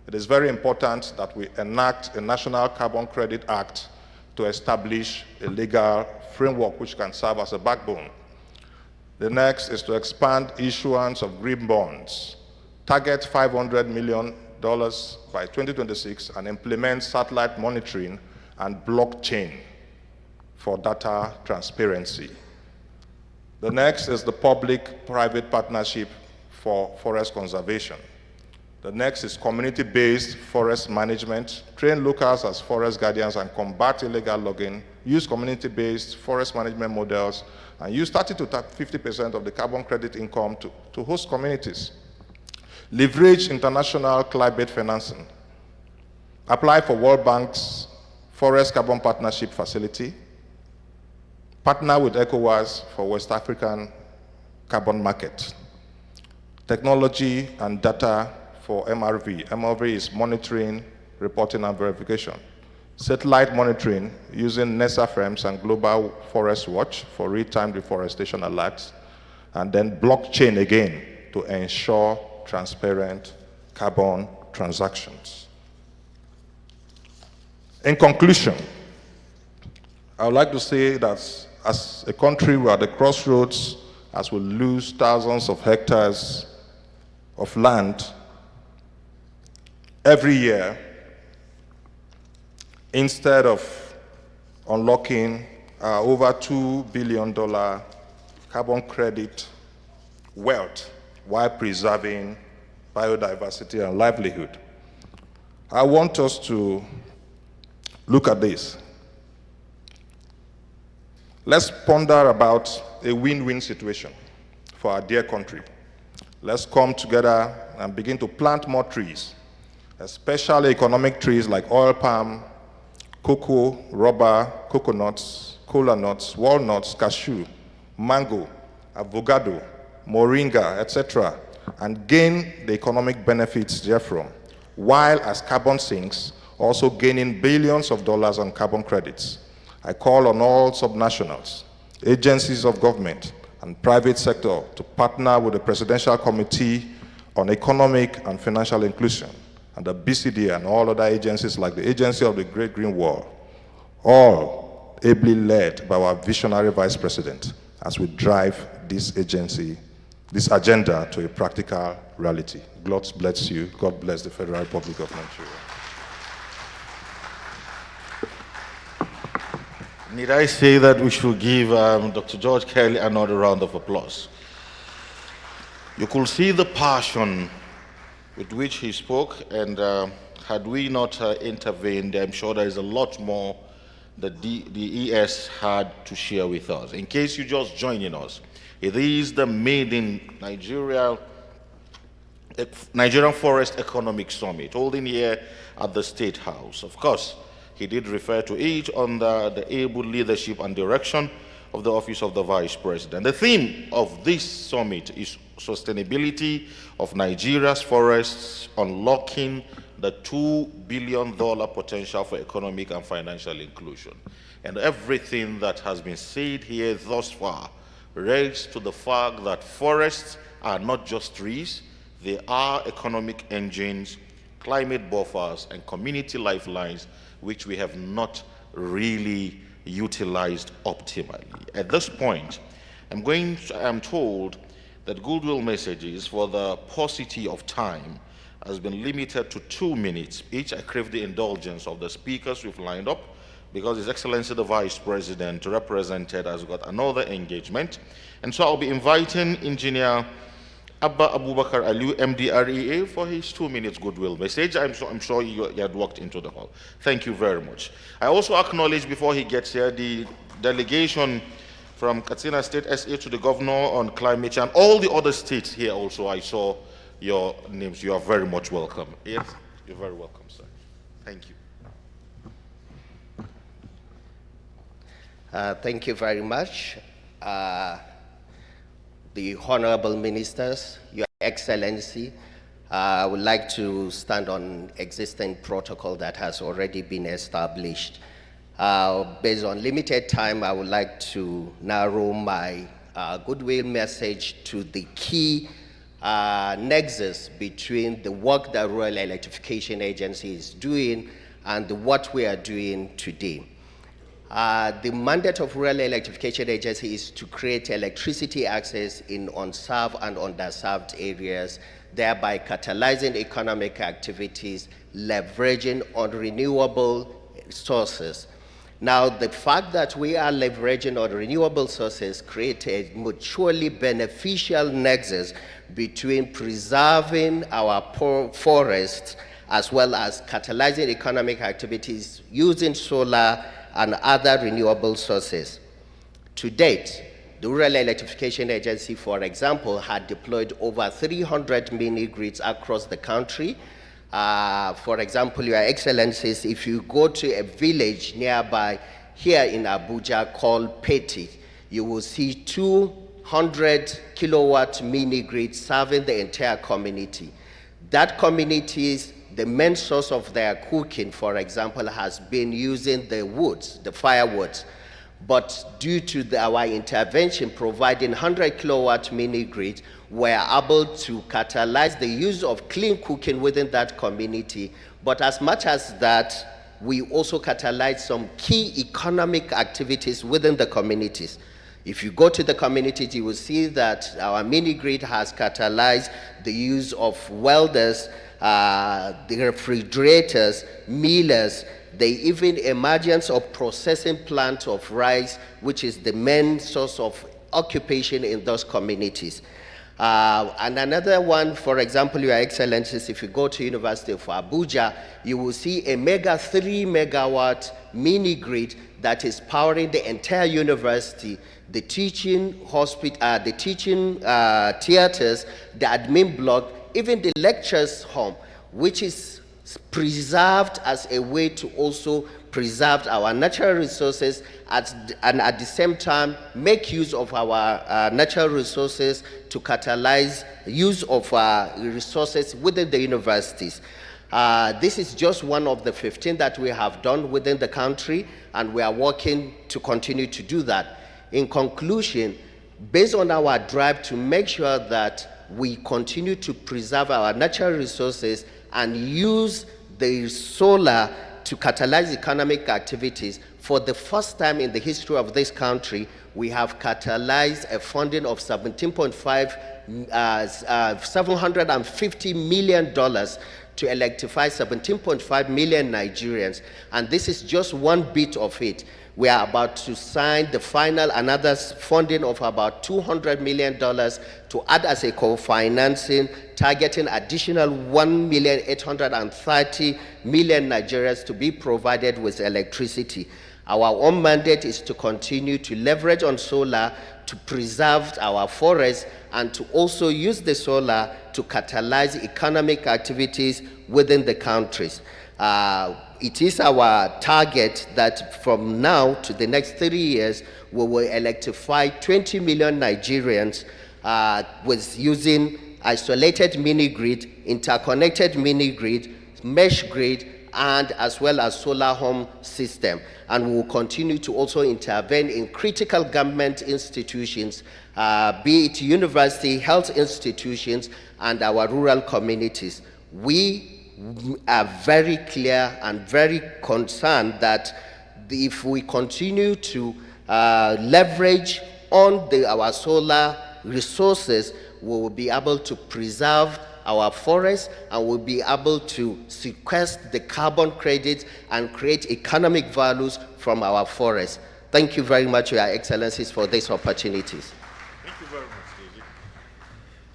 It is very important that we enact a National Carbon Credit Act to establish a legal framework which can serve as a backbone. The next is to expand issuance of green bonds, target $500 million by 2026, and implement satellite monitoring and blockchain for data transparency. The next is the public-private partnership for forest conservation. The next is community-based forest management. Train locals as forest guardians and combat illegal logging. Use community-based forest management models and use 30 to 50% of the carbon credit income to host communities. Leverage international climate financing. Apply for World Bank's Forest Carbon Partnership Facility. Partner with ECOWAS for West African carbon market. Technology and data for MRV. MRV is monitoring, reporting, and verification. Satellite monitoring using NESA frames and Global Forest Watch for real-time deforestation alerts. And then blockchain again to ensure transparent carbon transactions. In conclusion, I would like to say that as a country, we are at the crossroads as we lose thousands of hectares of land every year. Instead of unlocking over $2 billion carbon credit wealth while preserving biodiversity and livelihood. I want us to look at this. Let's ponder about a win-win situation for our dear country. Let's come together and begin to plant more trees, especially economic trees like oil palm, cocoa, rubber, coconuts, cola nuts, walnuts, cashew, mango, avocado, moringa, etc., and gain the economic benefits therefrom, while as carbon sinks, also gaining billions of dollars on carbon credits. I call on all subnationals, agencies of government, and private sector to partner with the Presidential Committee on Economic and Financial Inclusion, and the BCD and all other agencies like the Agency of the Great Green Wall, all ably led by our visionary Vice President as we drive this agenda to a practical reality. God bless you. God bless the Federal Republic of Nigeria. Need I say that we should give Dr. George Kelly another round of applause? You could see the passion with which he spoke, and had we not intervened, I'm sure there is a lot more that the ES had to share with us. In case you're just joining us, it is the Made in Nigerian Forest Economic Summit, holding here at the State House. Of course, he did refer to it under the able leadership and direction of the Office of the Vice President. The theme of this summit is sustainability of Nigeria's forests, unlocking the $2 billion potential for economic and financial inclusion. And everything that has been said here thus far relates to the fact that forests are not just trees, they are economic engines, climate buffers, and community lifelines, which we have not really utilized optimally. At this point, I'm told that goodwill messages for the paucity of time has been limited to 2 minutes each. I crave the indulgence of the speakers we've lined up because His Excellency the Vice President represented has got another engagement. And so I'll be inviting Engineer Abba Abubakar Aliu, MDREA, for his 2 minutes goodwill message. I'm sure you had walked into the hall. Thank you very much. I also acknowledge before he gets here the delegation from Katsina State SA to the Governor on climate change. All the other states here also, I saw your names. You are very much welcome. Yes, you're very welcome, sir. Thank you. Thank you very much. The Honorable Ministers, Your Excellency, I would like to stand on existing protocol that has already been established. Based on limited time, I would like to narrow my goodwill message to the key nexus between the work that Rural Electrification Agency is doing and what we are doing today. The mandate of Rural Electrification Agency is to create electricity access in unserved and underserved areas, thereby catalyzing economic activities, leveraging on renewable sources. Now, the fact that we are leveraging on renewable sources creates a mutually beneficial nexus between preserving our forests as well as catalyzing economic activities using solar and other renewable sources. To date, the Rural Electrification Agency, for example, had deployed over 300 mini-grids across the country. For example, Your Excellencies, if you go to a village nearby here in Abuja called Peti, you will see 200 kilowatt mini-grid serving the entire community. That community's the main source of their cooking, for example, has been using the woods, the firewoods. But due to our intervention providing 100 kilowatt mini-grid, we're able to catalyze the use of clean cooking within that community. But as much as that, we also catalyze some key economic activities within the communities. If you go to the communities, you will see that our mini-grid has catalyzed the use of welders, the refrigerators, millers, the even emergence of processing plants of rice, which is the main source of occupation in those communities. And another one, for example, Your Excellencies, if you go to University of Abuja, you will see a 3 megawatt mini-grid that is powering the entire university, the teaching hospital, the teaching theaters, the admin block, even the lectures home, which is preserved as a way to also preserve our natural resources and at the same time make use of our natural resources to catalyze use of resources within the universities. This is just one of the 15 that we have done within the country, and we are working to continue to do that. In conclusion, based on our drive to make sure that we continue to preserve our natural resources and use the solar to catalyze economic activities, for the first time in the history of this country, we have catalyzed a funding of $750 million to electrify 17.5 million Nigerians. And this is just one bit of it. We are about to sign the final, another funding of about $200 million to add as a co-financing, targeting additional 1,830,000 Nigerians to be provided with electricity. Our own mandate is to continue to leverage on solar to preserve our forests and to also use the solar to catalyze economic activities within the countries. It is our target that from now to the next 3 years, we will electrify 20 million Nigerians with using isolated mini-grid, interconnected mini-grid, mesh grid, and as well as solar home system. And we will continue to also intervene in critical government institutions, be it university, health institutions, and our rural communities. We are very clear and very concerned that if we continue to leverage on our solar resources, we will be able to preserve our forests and we'll be able to sequester the carbon credits and create economic values from our forests. Thank you very much, Your Excellencies, for these opportunities. Thank you very much, David.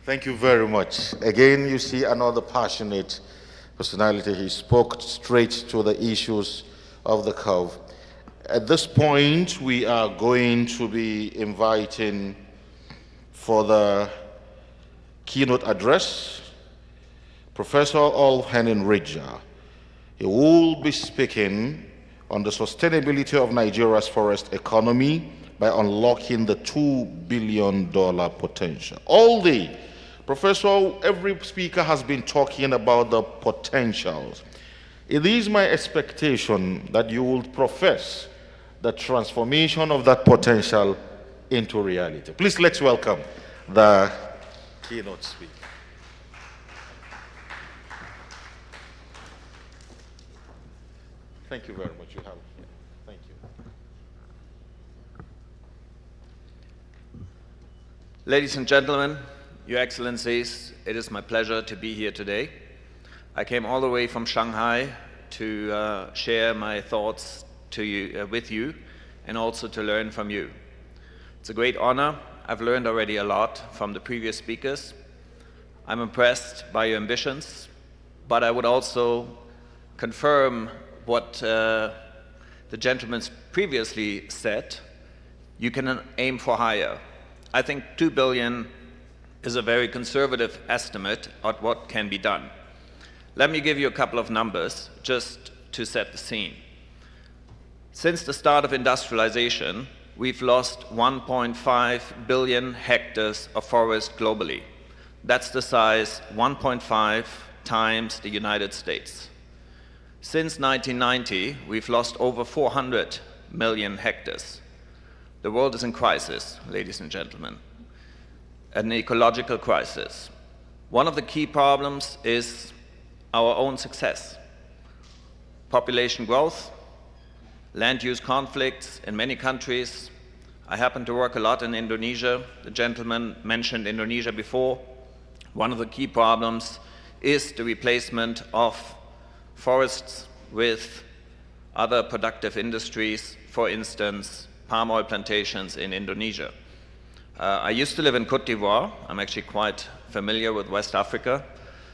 Thank you very much. Again, you see another passionate personality. He spoke straight to the issues of the curve. At this point, we are going to be inviting for the keynote address Professor Henning Ridger. He will be speaking on the sustainability of Nigeria's forest economy by unlocking the $2 billion potential. All day, Professor, every speaker has been talking about the potentials. It is my expectation that you will profess the transformation of that potential into reality. Please let's welcome the keynote speaker. Thank you very much. You have. Thank you. Ladies and gentlemen, Your Excellencies, it is my pleasure to be here today. I came all the way from Shanghai to share my thoughts with you and also to learn from you. It's a great honor. I've learned already a lot from the previous speakers. I'm impressed by your ambitions, but I would also confirm what the gentleman previously said. You can aim for higher. I think 2 billion is a very conservative estimate of what can be done. Let me give you a couple of numbers just to set the scene. Since the start of industrialization, we've lost 1.5 billion hectares of forest globally. That's the size 1.5 times the United States. Since 1990, we've lost over 400 million hectares. The world is in crisis, ladies and gentlemen, an ecological crisis. One of the key problems is our own success. Population growth, land use conflicts in many countries. I happen to work a lot in Indonesia. The gentleman mentioned Indonesia before. One of the key problems is the replacement of forests with other productive industries, for instance, palm oil plantations in Indonesia. I used to live in Côte d'Ivoire. I'm actually quite familiar with West Africa.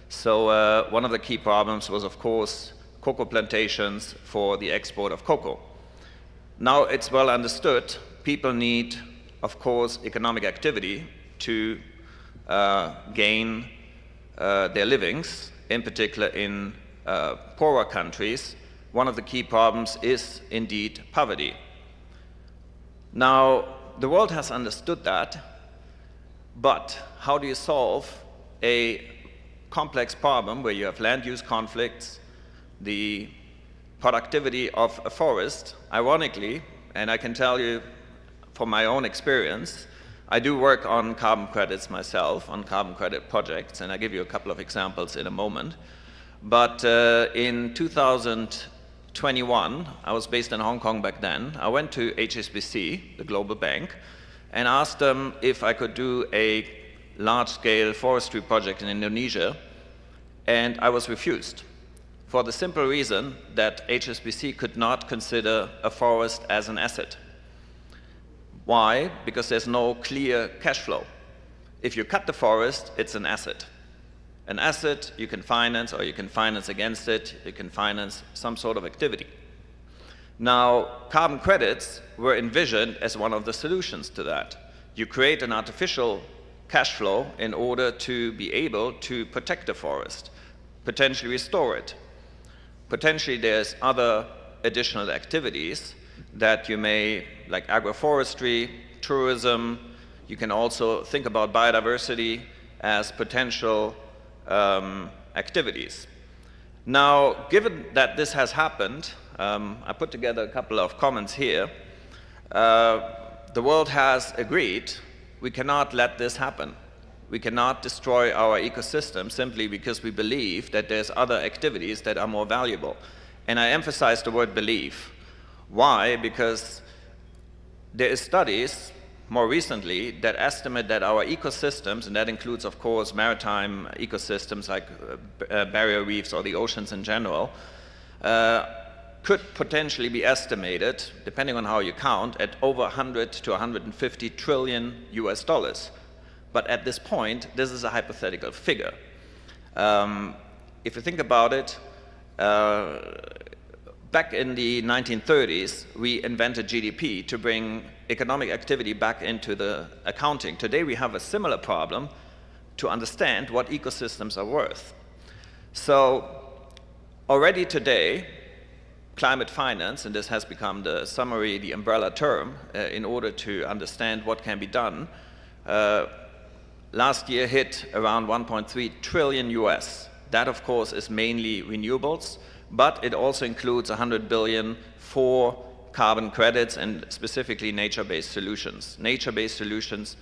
So one of the key problems was, of course, cocoa plantations for the export of cocoa. Now it's well understood, people need, of course, economic activity to gain their livings, in particular in poorer countries. One of the key problems is indeed poverty. Now, the world has understood that, but how do you solve a complex problem where you have land use conflicts, the productivity of a forest? Ironically, and I can tell you from my own experience, I do work on carbon credits myself, on carbon credit projects, and I'll give you a couple of examples in a moment. But in 2021, I was based in Hong Kong back then. I went to HSBC, the global bank, and asked them if I could do a large-scale forestry project in Indonesia, and I was refused for the simple reason that HSBC could not consider a forest as an asset. Why? Because there's no clear cash flow. If you cut the forest, it's an asset. An asset you can finance, or you can finance against it, you can finance some sort of activity. Now, carbon credits were envisioned as one of the solutions to that. You create an artificial cash flow in order to be able to protect the forest, potentially restore it. Potentially there's other additional activities that you may, like agroforestry, tourism. You can also think about biodiversity as potential activities. Now, given that this has happened, I put together a couple of comments here. The world has agreed we cannot let this happen. We cannot destroy our ecosystem simply because we believe that there's other activities that are more valuable. And I emphasize the word believe. Why? Because there is studies more recently that estimate that our ecosystems, and that includes, of course, maritime ecosystems like barrier reefs or the oceans in general, could potentially be estimated, depending on how you count, at over 100 to 150 trillion US dollars. But at this point, this is a hypothetical figure. If you think about it, back in the 1930s, we invented GDP to bring economic activity back into the accounting. Today, we have a similar problem to understand what ecosystems are worth. So already today, climate finance, and this has become the summary, the umbrella term, in order to understand what can be done, last year hit around 1.3 trillion US. That, of course, is mainly renewables, but it also includes 100 billion for carbon credits and specifically nature-based solutions. Nature-based solutions,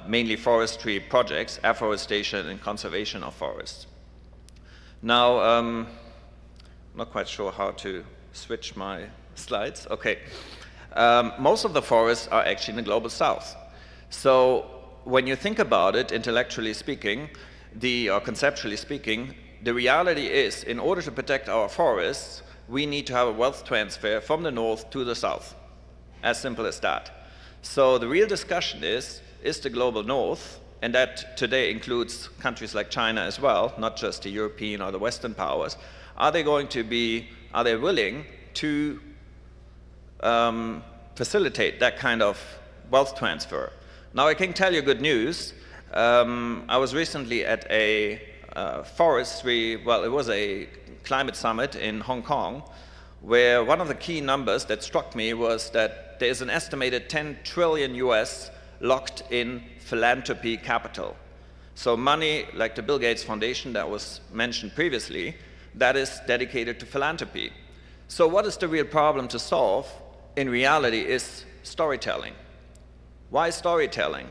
mainly forestry projects, afforestation and conservation of forests. Now, I'm not quite sure how to switch my slides. Okay. Most of the forests are actually in the global south. So when you think about it, intellectually speaking, or conceptually speaking, the reality is, in order to protect our forests, we need to have a wealth transfer from the north to the south. As simple as that. So the real discussion is the global north, and that today includes countries like China as well, not just the European or the Western powers, are they willing to facilitate that kind of wealth transfer? Now I can tell you good news. I was recently at a it was a climate summit in Hong Kong, where one of the key numbers that struck me was that there is an estimated 10 trillion US locked in philanthropy capital. So money like the Bill Gates Foundation that was mentioned previously, that is dedicated to philanthropy. So what is the real problem to solve? In reality is storytelling. Why storytelling?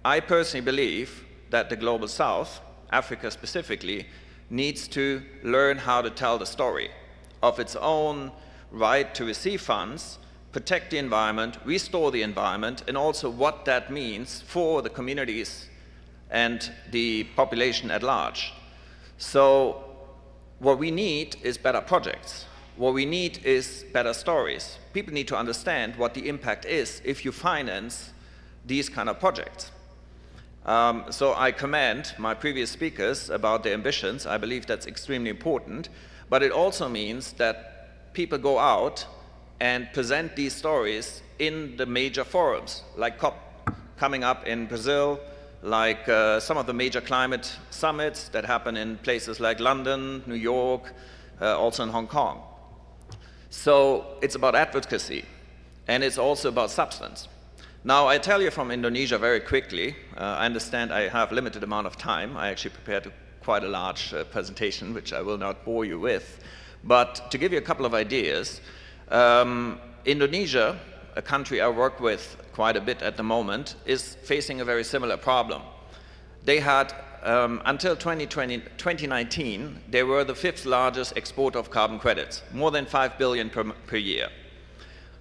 I personally believe that the global south, Africa specifically, needs to learn how to tell the story of its own right to receive funds, protect the environment, restore the environment, and also what that means for the communities and the population at large. So what we need is better projects. What we need is better stories. People need to understand what the impact is if you finance these kind of projects. So I commend my previous speakers about their ambitions. I believe that's extremely important. But it also means that people go out and present these stories in the major forums, like COP coming up in Brazil, like some of the major climate summits that happen in places like London, New York, also in Hong Kong. So it's about advocacy, and it's also about substance. Now, I tell you from Indonesia very quickly. I understand I have limited amount of time. I actually prepared quite a large presentation, which I will not bore you with. But to give you a couple of ideas, Indonesia, a country I work with quite a bit at the moment, is facing a very similar problem. They had, until 2019, they were the 5th largest exporter of carbon credits, more than 5 billion per year.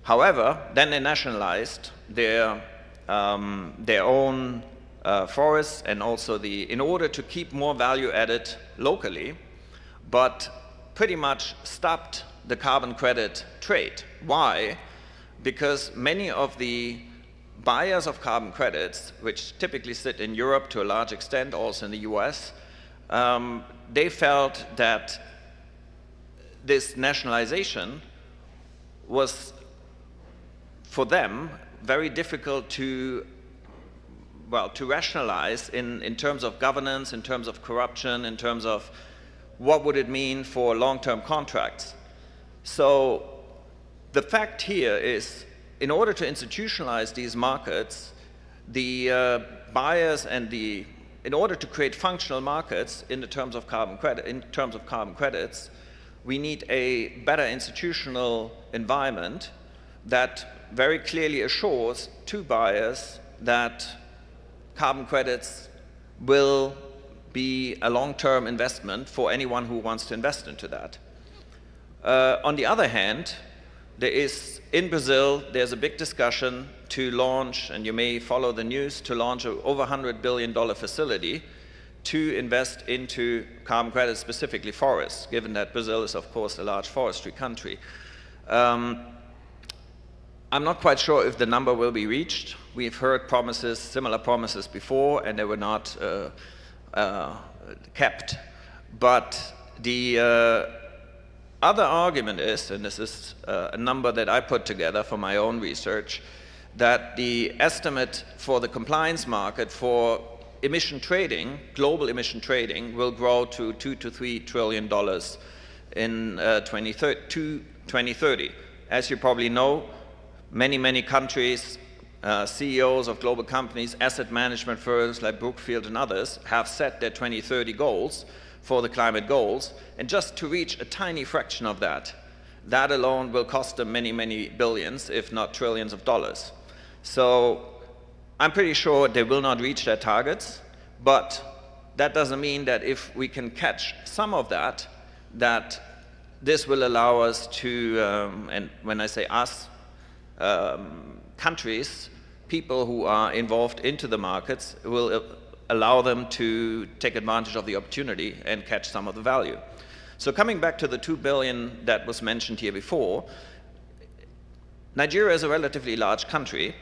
However, then they nationalized their own forests, and also in order to keep more value added locally, but pretty much stopped the carbon credit trade. Why? Because many of the buyers of carbon credits, which typically sit in Europe to a large extent, also in the US, they felt that this nationalization was, for them, very difficult to rationalize in terms of governance, in terms of corruption, in terms of what would it mean for long-term contracts. So the fact here is, in order to institutionalize these markets, the buyers and in order to create functional markets in terms of carbon credits, we need a better institutional environment that very clearly assures to buyers that carbon credits will be a long-term investment for anyone who wants to invest into that. On the other hand, in Brazil, there's a big discussion to launch, and you may follow the news, to launch an over $100 billion facility to invest into carbon credits, specifically forests, given that Brazil is, of course, a large forestry country. I'm not quite sure if the number will be reached. We've heard promises, similar promises before, and they were not kept. But the other argument is, and this is a number that I put together for my own research, that the estimate for the compliance market for emission trading, global emission trading, will grow to $2 to $3 trillion in 2030. As you probably know, many countries, CEOs of global companies, asset management firms like Brookfield and others have set their 2030 goals for the climate goals, and just to reach a tiny fraction of that alone will cost them many billions, if not trillions of dollars. So I'm pretty sure they will not reach their targets, but that doesn't mean that if we can catch some of that this will allow us to, and when I say us, countries, people who are involved into the markets, will allow them to take advantage of the opportunity and catch some of the value. So coming back to the 2 billion that was mentioned here before, Nigeria is a relatively large country.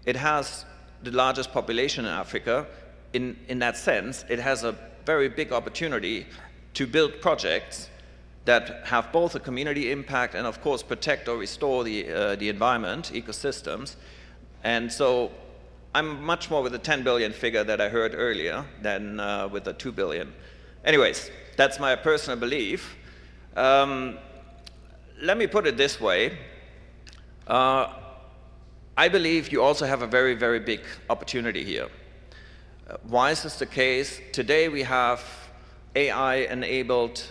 It has the largest population in Africa. In that sense, it has a very big opportunity to build projects that have both a community impact and, of course, protect or restore the environment, ecosystems. And so I'm much more with the 10 billion figure that I heard earlier than with the 2 billion. Anyways, that's my personal belief. Let me put it this way. I believe you also have a very, very big opportunity here. Why is this the case? Today we have AI-enabled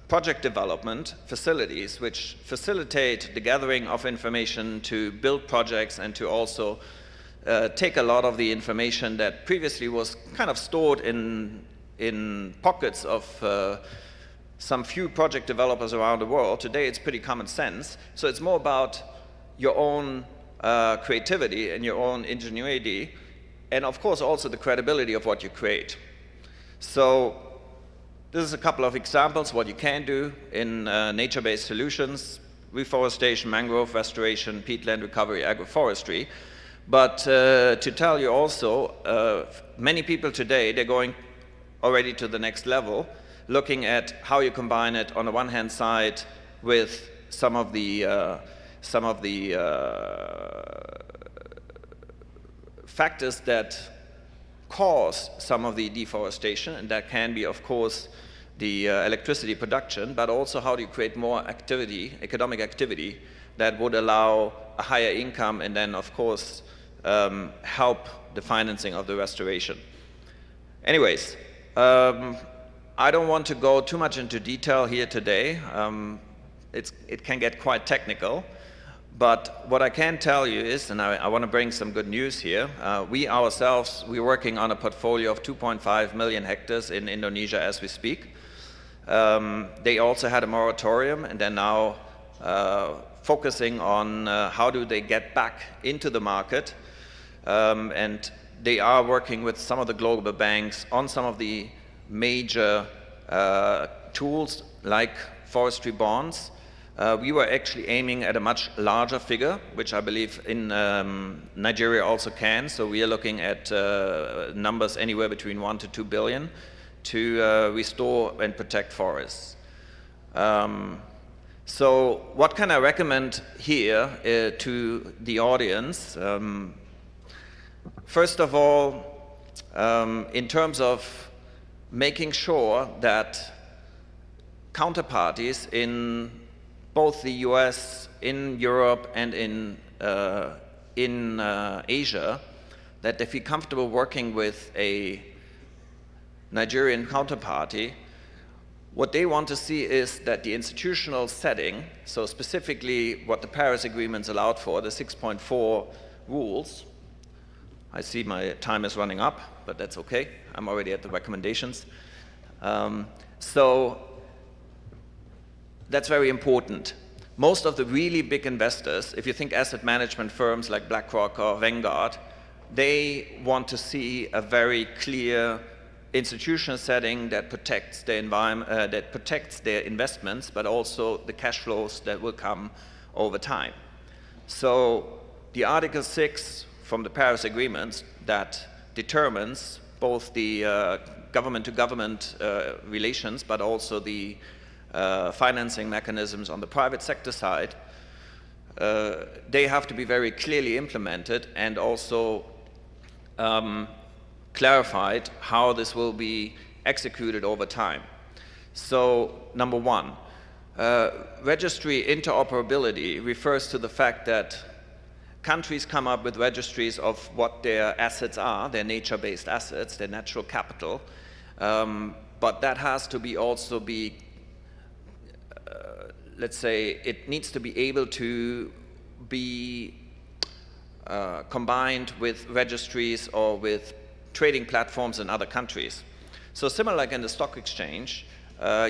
project development facilities which facilitate the gathering of information to build projects and to also take a lot of the information that previously was kind of stored in pockets of some few project developers around the world. Today it's pretty common sense. So it's more about your own creativity and your own ingenuity, and of course also the credibility of what you create. So this is a couple of examples what you can do in nature-based solutions: reforestation, mangrove restoration, peatland recovery, agroforestry. But to tell you also, many people today, they're going already to the next level, looking at how you combine it on the one hand side with some of the factors that cause some of the deforestation, and that can be, of course, the electricity production, but also how do you create more activity, economic activity, that would allow a higher income and then, of course, help the financing of the restoration. Anyways, I don't want to go too much into detail here today. It can get quite technical. But what I can tell you is, and I want to bring some good news here, we're working on a portfolio of 2.5 million hectares in Indonesia as we speak. They also had a moratorium, and they're now focusing on how do they get back into the market. And they are working with some of the global banks on some of the major tools like forestry bonds. We were actually aiming at a much larger figure, which I believe in Nigeria also can. So we are looking at numbers anywhere between 1 to 2 billion to restore and protect forests. So what can I recommend here to the audience? First of all, in terms of making sure that counterparties in both the US, in Europe, and in Asia, that they feel comfortable working with a Nigerian counterparty. What they want to see is that the institutional setting, so specifically what the Paris agreements allowed for, the 6.4 rules. I see my time is running up, but that's okay. I'm already at the recommendations. So that's very important. Most of the really big investors, if you think asset management firms like BlackRock or Vanguard, they want to see a very clear institutional setting that protects their environment, that protects their investments, but also the cash flows that will come over time. So the Article 6 from the Paris agreements that determines both the government-to-government relations, but also the financing mechanisms on the private sector side, they have to be very clearly implemented and also clarified how this will be executed over time. So, number one, registry interoperability refers to the fact that countries come up with registries of what their assets are, their nature-based assets, their natural capital, but that has to be also be let's say, it needs to be able to be combined with registries or with trading platforms in other countries. So similar like in the stock exchange,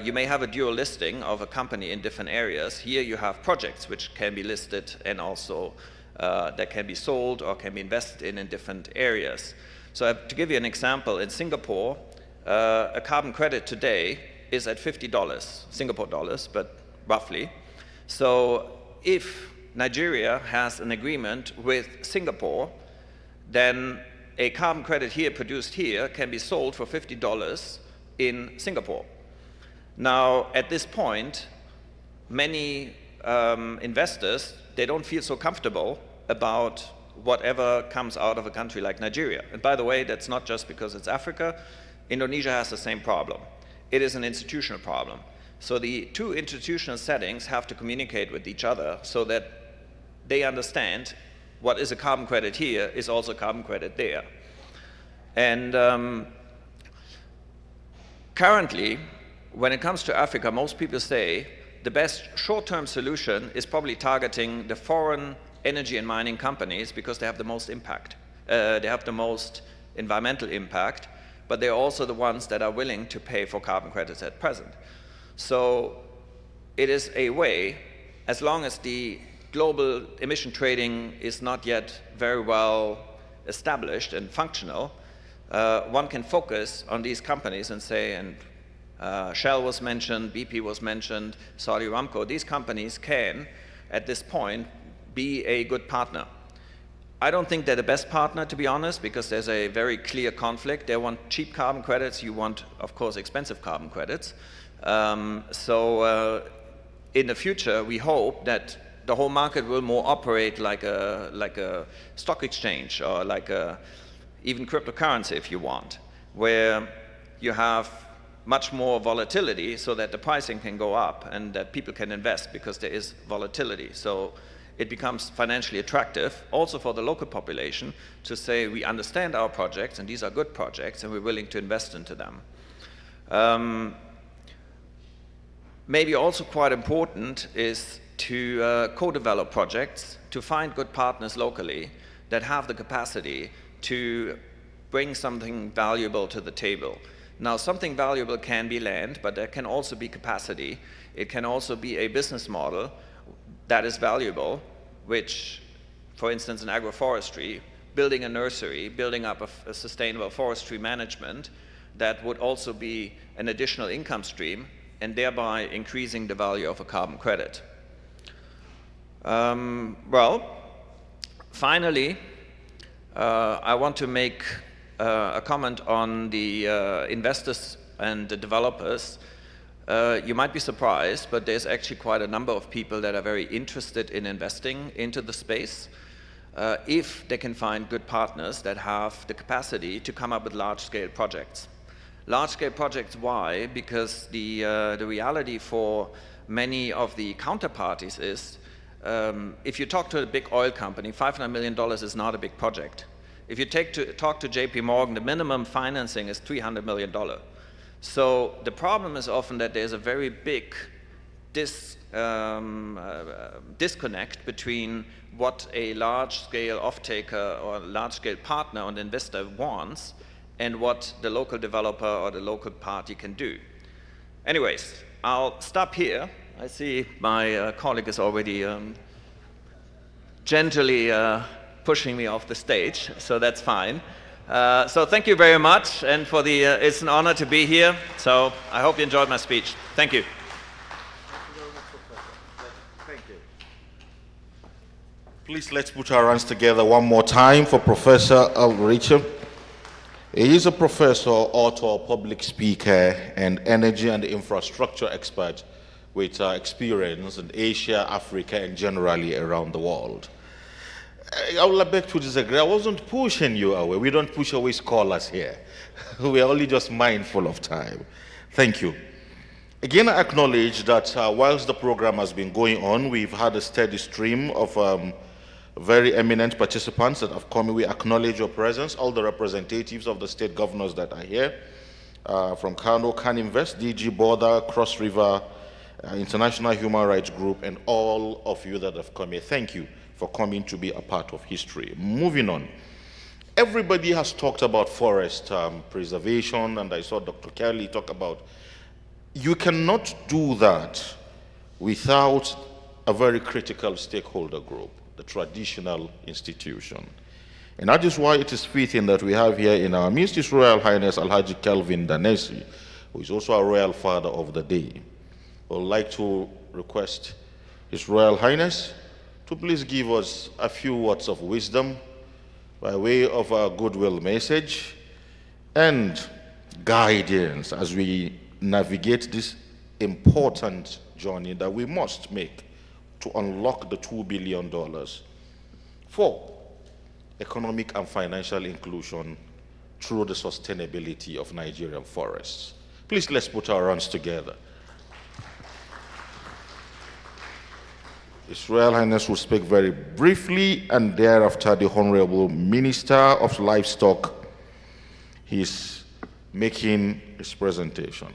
you may have a dual listing of a company in different areas. Here you have projects which can be listed and also that can be sold or can be invested in different areas. So to give you an example, in Singapore, a carbon credit today is at $50, Singapore dollars, but roughly. So if Nigeria has an agreement with Singapore, then a carbon credit here produced here can be sold for $50 in Singapore. Now, at this point, many investors, they don't feel so comfortable about whatever comes out of a country like Nigeria. And by the way, that's not just because it's Africa. Indonesia has the same problem. It is an institutional problem. So the two institutional settings have to communicate with each other so that they understand what is a carbon credit here is also a carbon credit there. And currently, when it comes to Africa, most people say the best short-term solution is probably targeting the foreign energy and mining companies because they have the most impact. They have the most environmental impact, but they're also the ones that are willing to pay for carbon credits at present. So it is a way, as long as the global emission trading is not yet very well established and functional, one can focus on these companies and say, and Shell was mentioned, BP was mentioned, Saudi Aramco, these companies can, at this point, be a good partner. I don't think they're the best partner, to be honest, because there's a very clear conflict. They want cheap carbon credits, you want, of course, expensive carbon credits. So in the future, we hope that the whole market will more operate like a stock exchange or like even cryptocurrency, if you want, where you have much more volatility so that the pricing can go up and that people can invest because there is volatility. So it becomes financially attractive also for the local population to say we understand our projects and these are good projects and we're willing to invest into them. Maybe also quite important is to co-develop projects, to find good partners locally that have the capacity to bring something valuable to the table. Now, something valuable can be land, but there can also be capacity. It can also be a business model that is valuable, which, for instance, in agroforestry, building a nursery, building up a sustainable forestry management, that would also be an additional income stream and thereby increasing the value of a carbon credit. Well, finally, I want to make a comment on the investors and the developers. You might be surprised, but there's actually quite a number of people that are very interested in investing into the space if they can find good partners that have the capacity to come up with large-scale projects. Large-scale projects, why? Because the reality for many of the counterparties is if you talk to a big oil company, $500 million is not a big project. If you talk to JP Morgan, the minimum financing is $300 million. So the problem is often that there's a very big disconnect between what a large-scale off-taker or large-scale partner or investor wants and what the local developer or the local party can do. Anyways, I'll stop here. I see my colleague is already gently pushing me off the stage, so that's fine. So thank you very much, and for the it's an honor to be here. So I hope you enjoyed my speech. Thank you. Thank you. Please let's put our hands together one more time for Professor Alricha. He is a professor, author, public speaker, and energy and infrastructure expert with experience in Asia, Africa, and generally around the world. I would beg to disagree. I wasn't pushing you away. We don't push away scholars here. We are only just mindful of time. Thank you. Again, I acknowledge that whilst the program has been going on, we've had a steady stream of very eminent participants that have come. We acknowledge your presence, all the representatives of the state governors that are here, from Kano, Can Invest, DG Border, Cross River, International Human Rights Group, and all of you that have come here. Thank you for coming to be a part of history. Moving on. Everybody has talked about forest preservation, and I saw Dr. Kelly talk about, you cannot do that without a very critical stakeholder group, the traditional institution. And that is why it is fitting that we have here in our midst His Royal Highness Alhaji Kelvin Danesi, who is also a royal father of the day. I would like to request His Royal Highness to please give us a few words of wisdom by way of a goodwill message and guidance as we navigate this important journey that we must make to unlock the $2 billion for economic and financial inclusion through the sustainability of Nigerian forests. Please, let's put our hands together. His Royal Highness will speak very briefly, and thereafter the Honorable Minister of Livestock is making his presentation.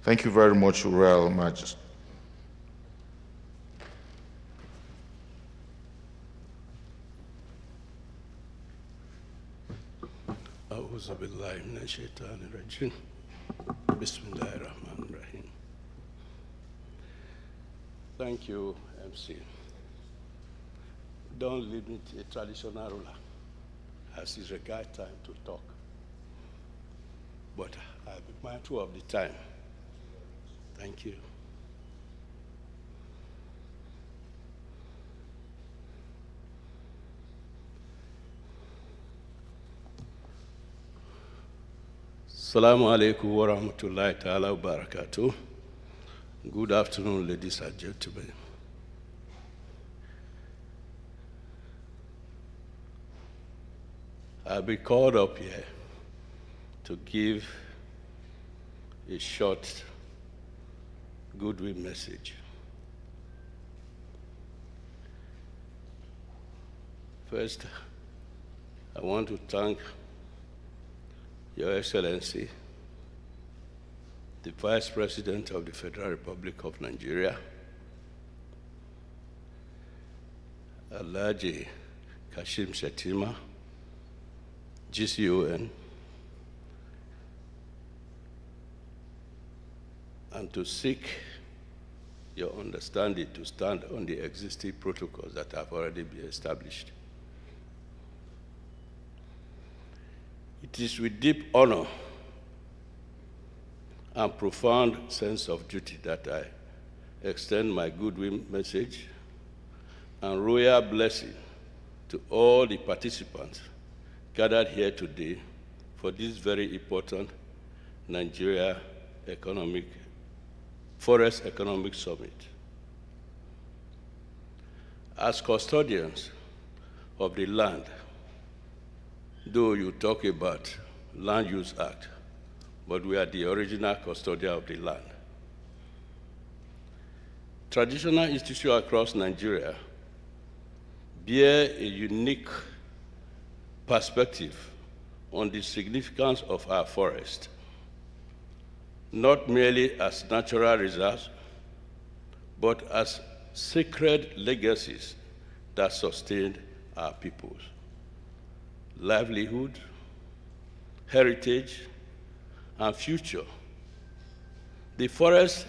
Thank you very much, Royal Majesty. أعوذ بالله من الشيطان الرجيم بسم الله الرحمن الرحيم. Thank you, MC. Don't limit a traditional ruler as is a guide time to talk. But I'll be mindful of the time. Thank you. Assalamu alaikum wa rahmatullahi ta'ala wa barakatuh. Good afternoon, ladies and gentlemen. I've been called up here to give a short goodwill message. First, I want to thank Your Excellency, the Vice President of the Federal Republic of Nigeria, Alhaji Kashim Shettima, GCON, and to seek your understanding to stand on the existing protocols that have already been established. It is with deep honor and profound sense of duty that I extend my goodwill message and royal blessing to all the participants gathered here today for this very important Nigeria Forest Economic Summit. As custodians of the land, though you talk about Land Use Act, but we are the original custodian of the land. Traditional institutions across Nigeria bear a unique perspective on the significance of our forest, not merely as natural reserves, but as sacred legacies that sustain our peoples. Livelihood, heritage, and future. The forests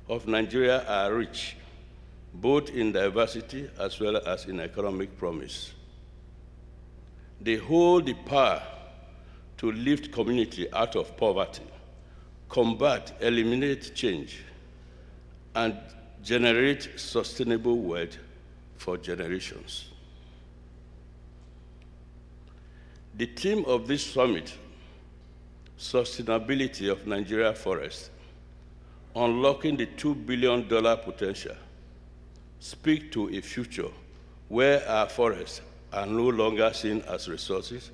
of Nigeria are rich, both in diversity as well as in economic promise. They hold the power to lift community out of poverty, combat, eliminate change, and generate sustainable wealth for generations. The theme of this summit, Sustainability of Nigeria Forests, Unlocking the $2 billion potential, speak to a future where our forests are no longer seen as resources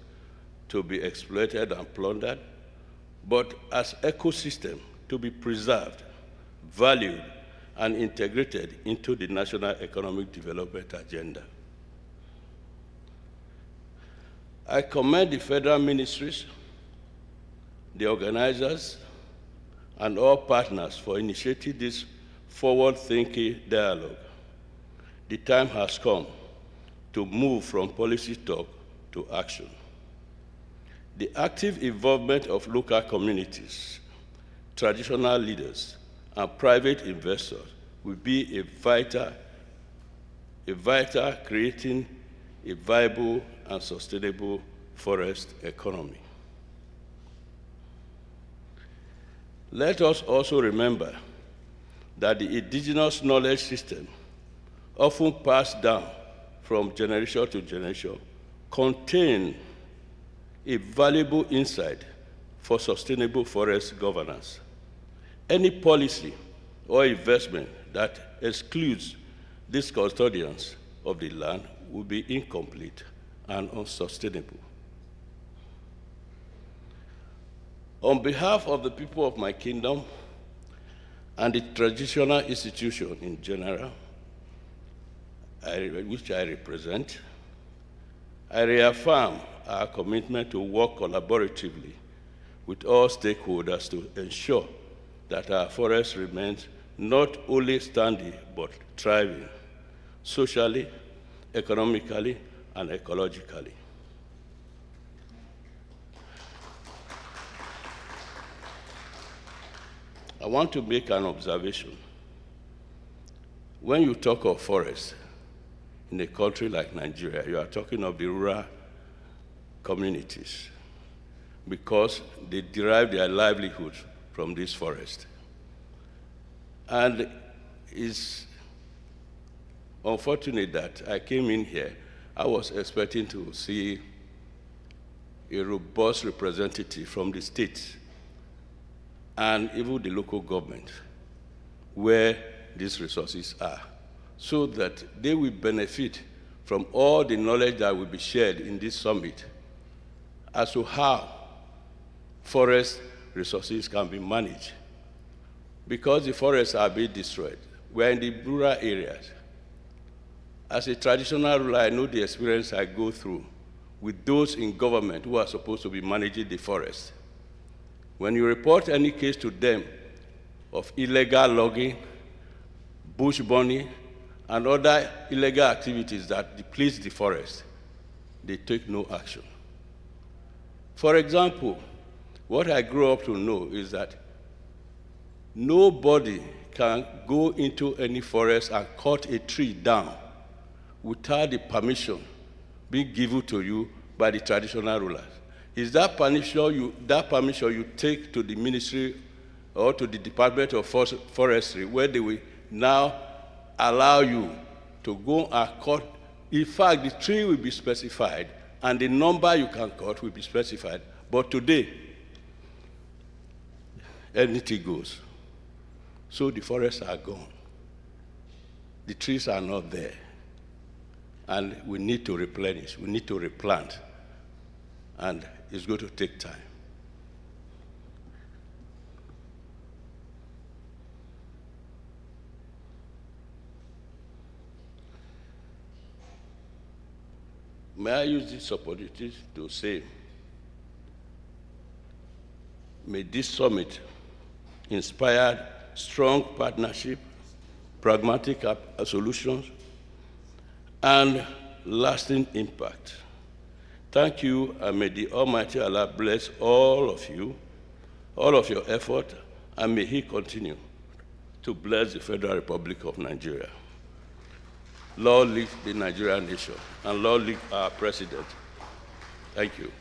to be exploited and plundered, but as ecosystems to be preserved, valued, and integrated into the national economic development agenda. I commend the federal ministries, the organizers, and all partners for initiating this forward-thinking dialogue. The time has come to move from policy talk to action. The active involvement of local communities, traditional leaders, and private investors will be a vital creating a viable and sustainable forest economy. Let us also remember that the indigenous knowledge system, often passed down from generation to generation, contain a valuable insight for sustainable forest governance. Any policy or investment that excludes these custodians of the land will be incomplete and unsustainable. On behalf of the people of my kingdom and the traditional institution in general, which I represent, I reaffirm our commitment to work collaboratively with all stakeholders to ensure that our forest remains not only standing but thriving socially, economically, and ecologically. I want to make an observation. When you talk of forests in a country like Nigeria, you are talking of the rural communities because they derive their livelihood from this forest. And it's unfortunate that I came in here, I was expecting to see a robust representative from the state and even the local government where these resources are, so that they will benefit from all the knowledge that will be shared in this summit as to how forest resources can be managed. Because the forests are being destroyed, we're in the rural areas. As a traditional ruler, I know the experience I go through with those in government who are supposed to be managing the forest. When you report any case to them of illegal logging, bush burning, and other illegal activities that deplete the forest, they take no action. For example, what I grew up to know is that nobody can go into any forest and cut a tree down without the permission being given to you by the traditional rulers. Is that permission you take to the ministry or to the Department of Forestry, where they will now allow you to go and cut. In fact, the tree will be specified and the number you can cut will be specified. But today, anything goes. So the forests are gone. The trees are not there. And we need to replenish, we need to replant. And it's going to take time. May I use this opportunity to say, may this summit inspire strong partnership, pragmatic solutions, and lasting impact. Thank you, and may the Almighty Allah bless all of you, all of your effort, and may He continue to bless the Federal Republic of Nigeria. Lord, live the Nigerian nation, and Lord, live our President. Thank you.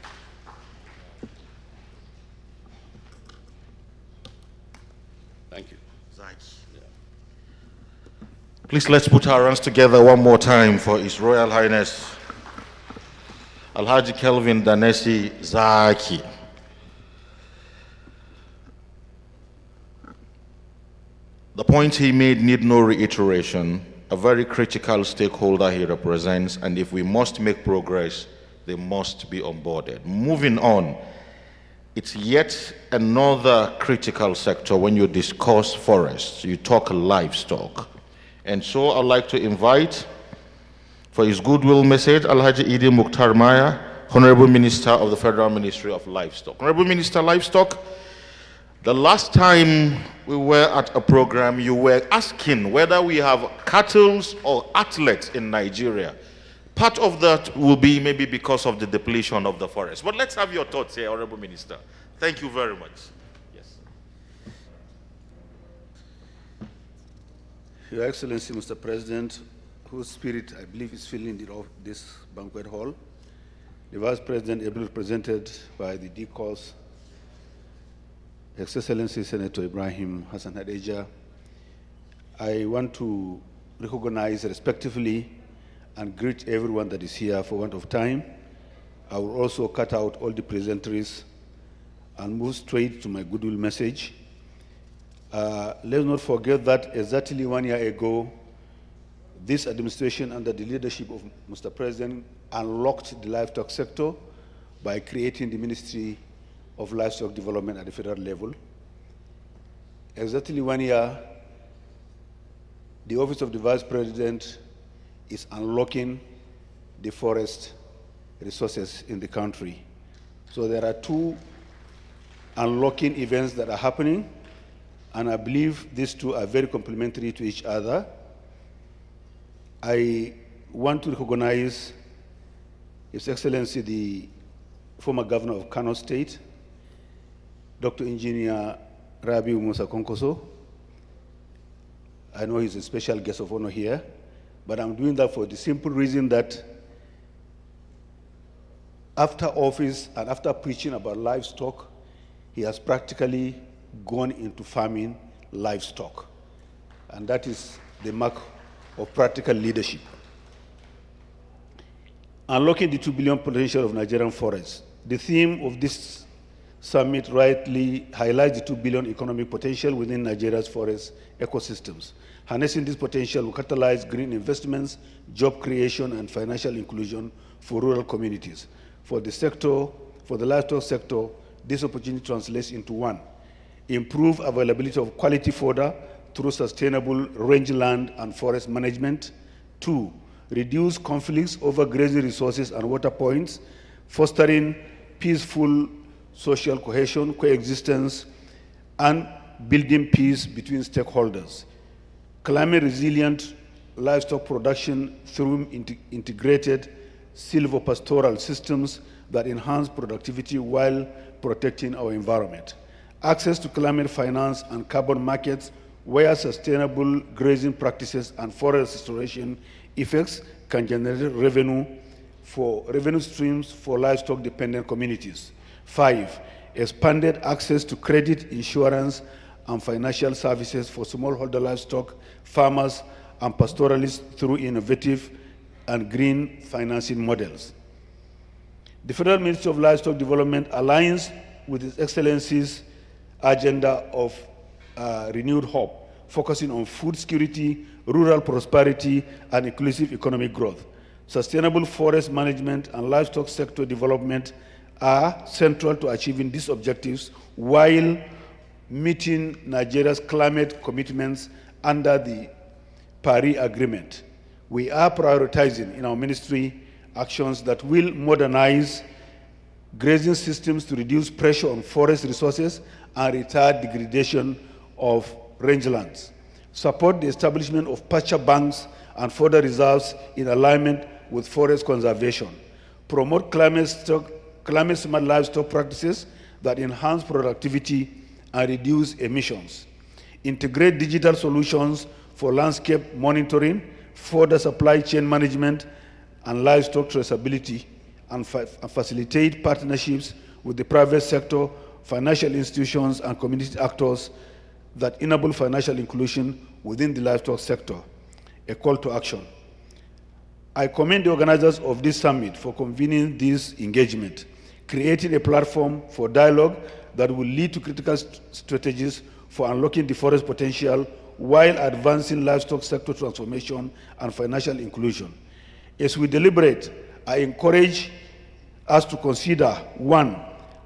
Thank you. Please let's put our hands together one more time for His Royal Highness Alhaji Kelvin Danesi Zaki. The point he made need no reiteration. A very critical stakeholder he represents, and if we must make progress, they must be onboarded. Moving on, it's yet another critical sector when you discuss forests. You talk livestock. And so I'd like to invite, for his goodwill message, Alhaji Idi Mukhtar Maya, Honorable Minister of the Federal Ministry of Livestock. Honorable Minister Livestock, the last time we were at a program, you were asking whether we have cattle or athletes in Nigeria. Part of that will be maybe because of the depletion of the forest. But let's have your thoughts here, Honorable Minister. Thank you very much. Yes. Your Excellency, Mr. President, whose spirit I believe is filling this banquet hall, the Vice President, ably represented by the DCOS, His Excellency Senator Ibrahim Hassan Hadejia, I want to recognize respectively and greet everyone that is here for want of time. I will also cut out all the pleasantries and move straight to my goodwill message. Let's not forget that exactly 1 year ago, this administration, under the leadership of Mr. President, unlocked the livestock sector by creating the Ministry of Livestock Development at the federal level. Exactly 1 year, the Office of the Vice President is unlocking the forest resources in the country. So there are two unlocking events that are happening, and I believe these two are very complementary to each other. I want to recognize His Excellency, the former governor of Kano State, Dr. Engineer Rabiu Musa Konkoso. I know he's a special guest of honor here, but I'm doing that for the simple reason that after office and after preaching about livestock, he has practically gone into farming livestock. And that is the mark of practical leadership. Unlocking the 2 billion potential of Nigerian forests. The theme of this summit rightly highlights the 2 billion economic potential within Nigeria's forest ecosystems. Harnessing this potential will catalyze green investments, job creation, and financial inclusion for rural communities. For the livestock sector, this opportunity translates into 1, improve availability of quality fodder through sustainable rangeland and forest management. 2, reduce conflicts over grazing resources and water points, fostering peaceful social cohesion, coexistence, and building peace between stakeholders. Climate resilient livestock production through integrated silvopastoral systems that enhance productivity while protecting our environment. Access to climate finance and carbon markets where sustainable grazing practices and forest restoration effects can generate revenue streams for livestock-dependent communities. 5, expanded access to credit, insurance, and financial services for smallholder livestock farmers and pastoralists through innovative and green financing models. The Federal Ministry of Livestock Development aligns with His Excellency's agenda of renewed hope, focusing on food security, rural prosperity, and inclusive economic growth. Sustainable forest management and livestock sector development are central to achieving these objectives while meeting Nigeria's climate commitments under the Paris Agreement. We are prioritizing in our ministry actions that will modernize grazing systems to reduce pressure on forest resources and retard degradation of rangelands. Support the establishment of pasture banks and fodder reserves in alignment with forest conservation. Promote climate-smart livestock practices that enhance productivity and reduce emissions. Integrate digital solutions for landscape monitoring, fodder supply chain management, and livestock traceability, and facilitate partnerships with the private sector, financial institutions, and community actors that enable financial inclusion within the livestock sector. A call to action. I commend the organizers of this summit for convening this engagement, creating a platform for dialogue that will lead to critical strategies for unlocking the forest potential while advancing livestock sector transformation and financial inclusion. As we deliberate, I encourage us to consider 1,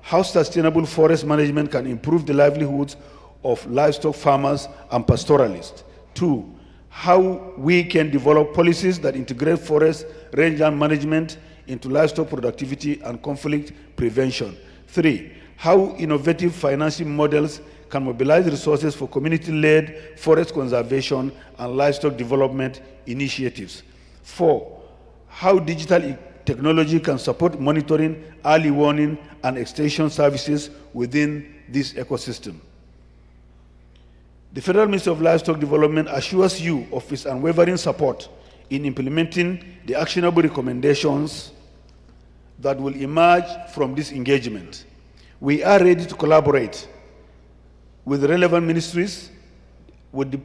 how sustainable forest management can improve the livelihoods of livestock farmers and pastoralists. 2, how we can develop policies that integrate forest rangeland management into livestock productivity and conflict prevention. 3, how innovative financing models can mobilize resources for community-led forest conservation and livestock development initiatives. 4, how digital technology can support monitoring, early warning, and extension services within this ecosystem. The Federal Ministry of Livestock Development assures you of its unwavering support in implementing the actionable recommendations that will emerge from this engagement. We are ready to collaborate with relevant ministries, with the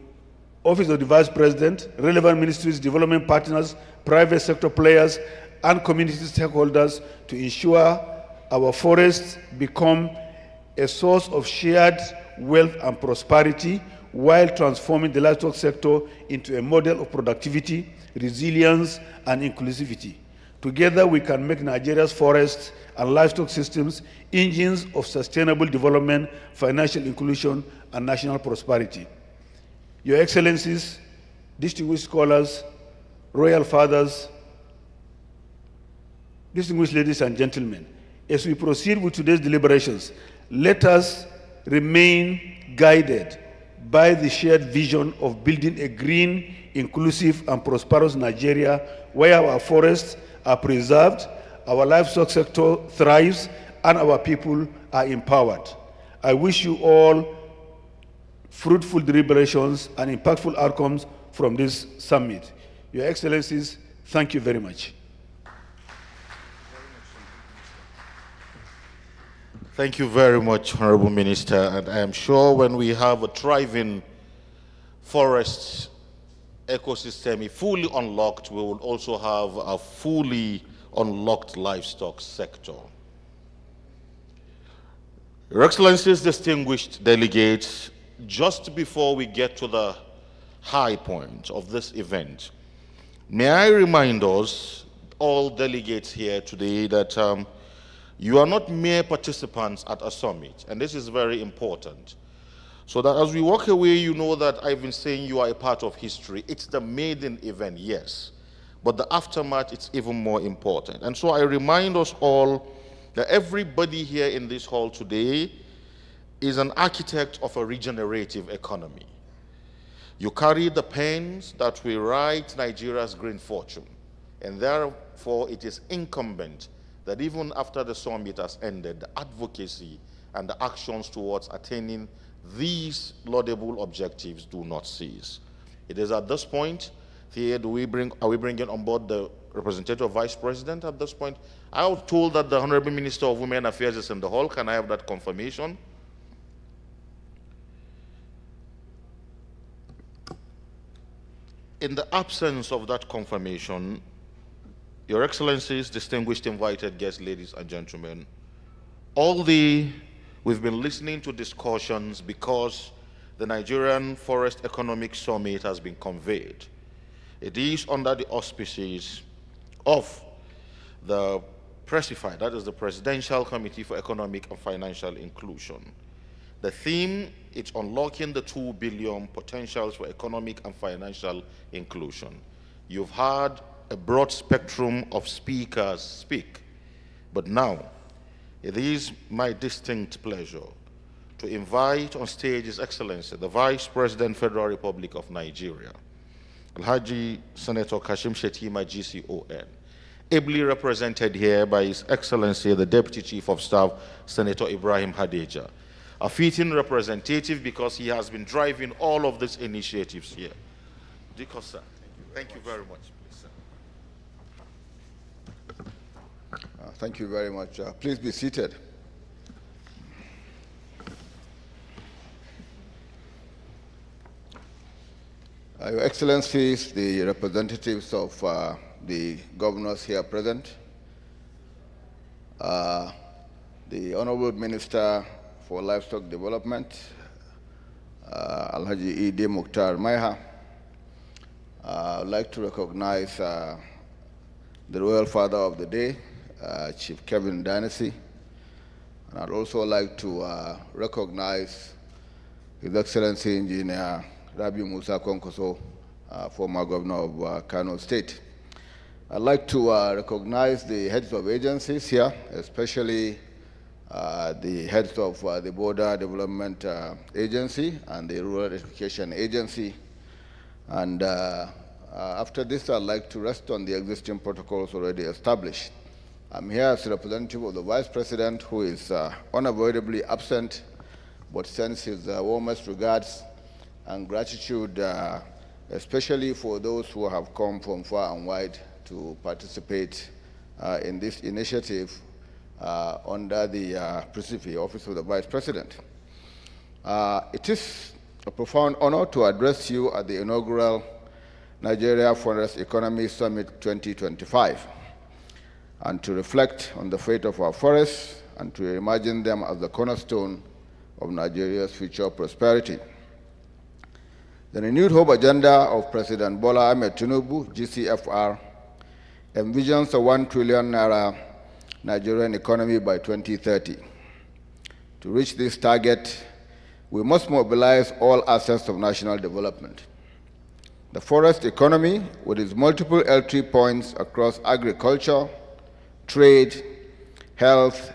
Office of the Vice President, relevant ministries, development partners, private sector players, and community stakeholders to ensure our forests become a source of shared wealth and prosperity while transforming the livestock sector into a model of productivity, resilience, and inclusivity. Together, we can make Nigeria's forests and livestock systems engines of sustainable development, financial inclusion, and national prosperity. Your Excellencies, distinguished scholars, royal fathers, distinguished ladies and gentlemen, as we proceed with today's deliberations, let us remain guided by the shared vision of building a green, inclusive, and prosperous Nigeria where our forests are preserved, our livestock sector thrives, and our people are empowered. I wish you all fruitful deliberations and impactful outcomes from this summit. Your Excellencies, thank you very much. Thank you very much, Honorable Minister, and I am sure when we have a thriving forest ecosystem fully unlocked, we will also have a fully unlocked livestock sector. Your Excellencies, distinguished delegates, just before we get to the high point of this event, may I remind us, all delegates here today, that you are not mere participants at a summit, and this is very important. So that as we walk away, you know that I've been saying you are a part of history. It's the maiden event, yes, but the aftermath, it's even more important. And so I remind us all that everybody here in this hall today is an architect of a regenerative economy. You carry the pens that will write Nigeria's green fortune, and therefore it is incumbent that even after the summit has ended, the advocacy and the actions towards attaining these laudable objectives do not cease. It is at this point, here are we bringing on board the representative vice president at this point? I was told that the Honorable Minister of Women Affairs is in the hall. Can I have that confirmation? In the absence of that confirmation, Your Excellencies, distinguished invited guests, ladies and gentlemen, we've been listening to discussions because the Nigerian Forest Economic Summit has been conveyed. It is under the auspices of the PRESIFI, that is the Presidential Committee for Economic and Financial Inclusion. The theme is unlocking the 2 billion potentials for economic and financial inclusion. You've had a broad spectrum of speakers speak, but now it is my distinct pleasure to invite on stage His Excellency, the Vice President, Federal Republic of Nigeria, Alhaji Senator Kashim Shettima, GCON, ably represented here by His Excellency, the Deputy Chief of Staff, Senator Ibrahim Hadeja, a fitting representative because he has been driving all of these initiatives here. Diko, sir, thank you very much. Thank you very much. Please be seated. Your Excellencies, the representatives of the governors here present, the Honorable Minister for Livestock Development, Alhaji E.D. Mukhtar Maiha, I'd like to recognize the Royal Father of the Day, Chief Kevin Dynasty, and I'd also like to recognize His Excellency Engineer Rabi Musa Konkoso, former governor of Kano State. I'd like to recognize the heads of agencies here, especially the heads of the Border Development Agency and the Rural Education Agency. And after this, I'd like to rest on the existing protocols already established. I'm here as a representative of the Vice President, who is unavoidably absent, but sends his warmest regards and gratitude especially for those who have come from far and wide to participate in this initiative under the Presidency Office of the Vice President. It is a profound honor to address you at the inaugural Nigeria Forest Economy Summit 2025 and to reflect on the fate of our forests and to imagine them as the cornerstone of Nigeria's future prosperity. The renewed hope agenda of President Bola Ahmed Tinubu, GCFR, envisions a 1 trillion naira Nigerian economy by 2030. To reach this target, we must mobilize all assets of national development. The forest economy, with its multiple entry points across agriculture, trade, health,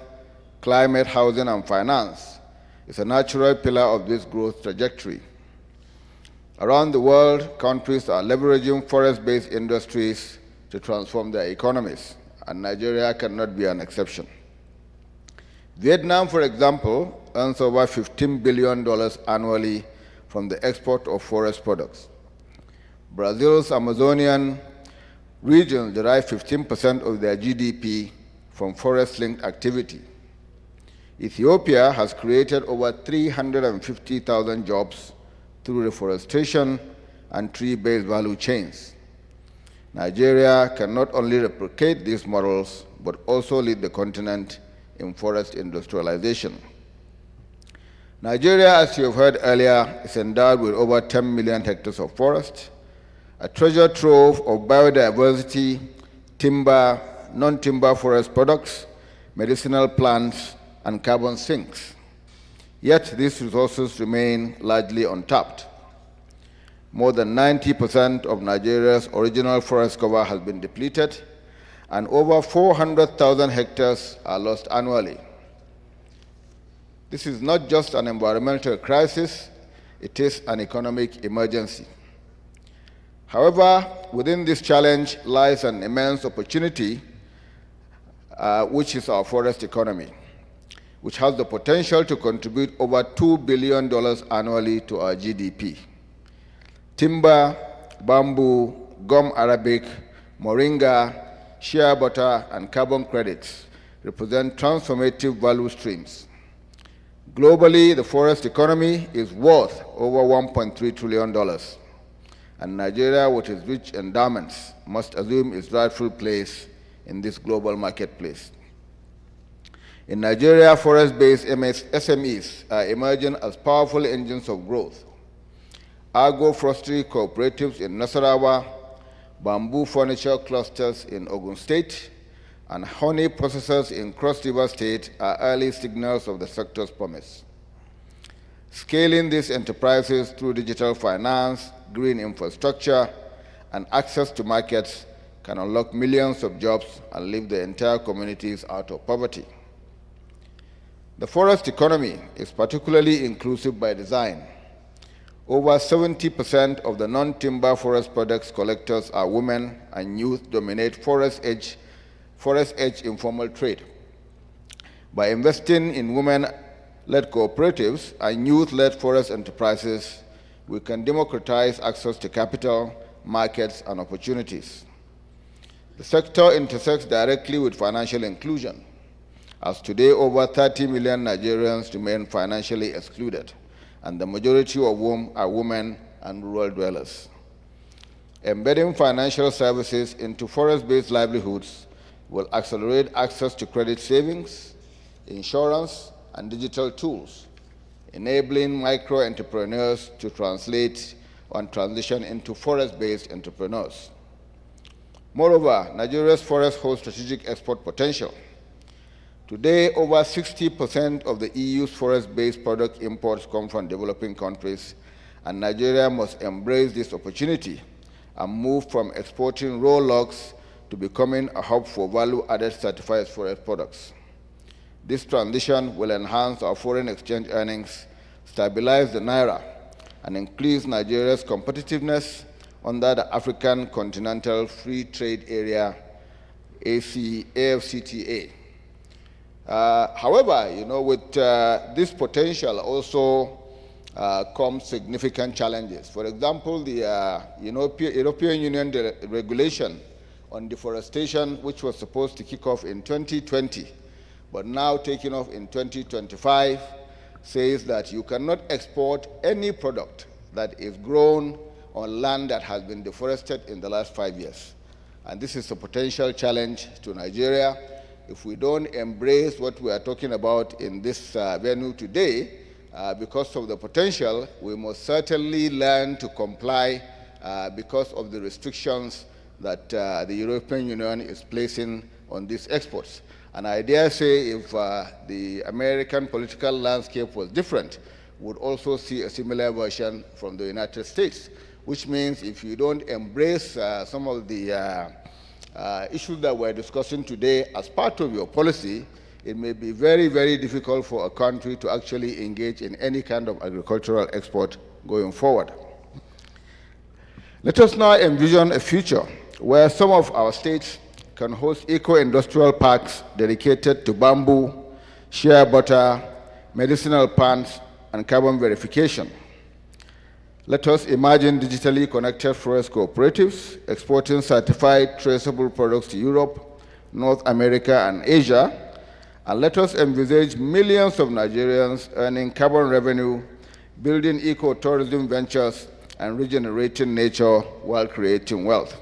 climate, housing, and finance, is a natural pillar of this growth trajectory. Around the world, countries are leveraging forest-based industries to transform their economies, and Nigeria cannot be an exception. Vietnam, for example, earns over $15 billion annually from the export of forest products. Brazil's Amazonian region derive 15% of their GDP from forest-linked activity. Ethiopia has created over 350,000 jobs through reforestation and tree-based value chains. Nigeria can not only replicate these models, but also lead the continent in forest industrialization. Nigeria, as you have heard earlier, is endowed with over 10 million hectares of forest, a treasure trove of biodiversity, timber, non-timber forest products, medicinal plants, and carbon sinks. Yet these resources remain largely untapped. More than 90% of Nigeria's original forest cover has been depleted, and over 400,000 hectares are lost annually. This is not just an environmental crisis, it is an economic emergency. However, within this challenge lies an immense opportunity, which is our forest economy, which has the potential to contribute over $2 billion annually to our GDP. Timber, bamboo, gum arabic, moringa, shea butter, and carbon credits represent transformative value streams. Globally, the forest economy is worth over $1.3 trillion, and Nigeria, with its rich endowments, must assume its rightful place in this global marketplace. In Nigeria, forest-based SMEs are emerging as powerful engines of growth. Agroforestry cooperatives in Nasarawa, bamboo furniture clusters in Ogun State, and honey processors in Cross River State are early signals of the sector's promise. Scaling these enterprises through digital finance, green infrastructure, and access to markets can unlock millions of jobs and lift the entire communities out of poverty. The forest economy is particularly inclusive by design. Over 70% of the non-timber forest products collectors are women, and youth dominate forest edge informal trade. By investing in women-led cooperatives and youth-led forest enterprises, we can democratize access to capital, markets, and opportunities. The sector intersects directly with financial inclusion, as today over 30 million Nigerians remain financially excluded, and the majority of whom are women and rural dwellers. Embedding financial services into forest-based livelihoods will accelerate access to credit savings, insurance, and digital tools, enabling micro-entrepreneurs to transition into forest-based entrepreneurs. Moreover, Nigeria's forest holds strategic export potential. Today, over 60% of the EU's forest-based product imports come from developing countries, and Nigeria must embrace this opportunity and move from exporting raw logs to becoming a hub for value-added certified forest products. This transition will enhance our foreign exchange earnings, stabilize the naira, and increase Nigeria's competitiveness under the African Continental Free Trade Area, AFCTA. However, with this potential also come significant challenges. For example, the European Union regulation on deforestation, which was supposed to kick off in 2020, but now taking off in 2025, says that you cannot export any product that is grown on land that has been deforested in the last 5 years. And this is a potential challenge to Nigeria. If we don't embrace what we are talking about in this venue today, because of the potential, we must certainly learn to comply because of the restrictions that the European Union is placing on these exports. And I dare say if the American political landscape was different, we would also see a similar version from the United States, which means if you don't embrace some of the issues that we're discussing today as part of your policy, it may be very, very difficult for a country to actually engage in any kind of agricultural export going forward. Let us now envision a future where some of our states can host eco-industrial parks dedicated to bamboo, shea butter, medicinal plants, and carbon verification. Let us imagine digitally connected forest cooperatives exporting certified traceable products to Europe, North America, and Asia. And let us envisage millions of Nigerians earning carbon revenue, building eco-tourism ventures, and regenerating nature while creating wealth.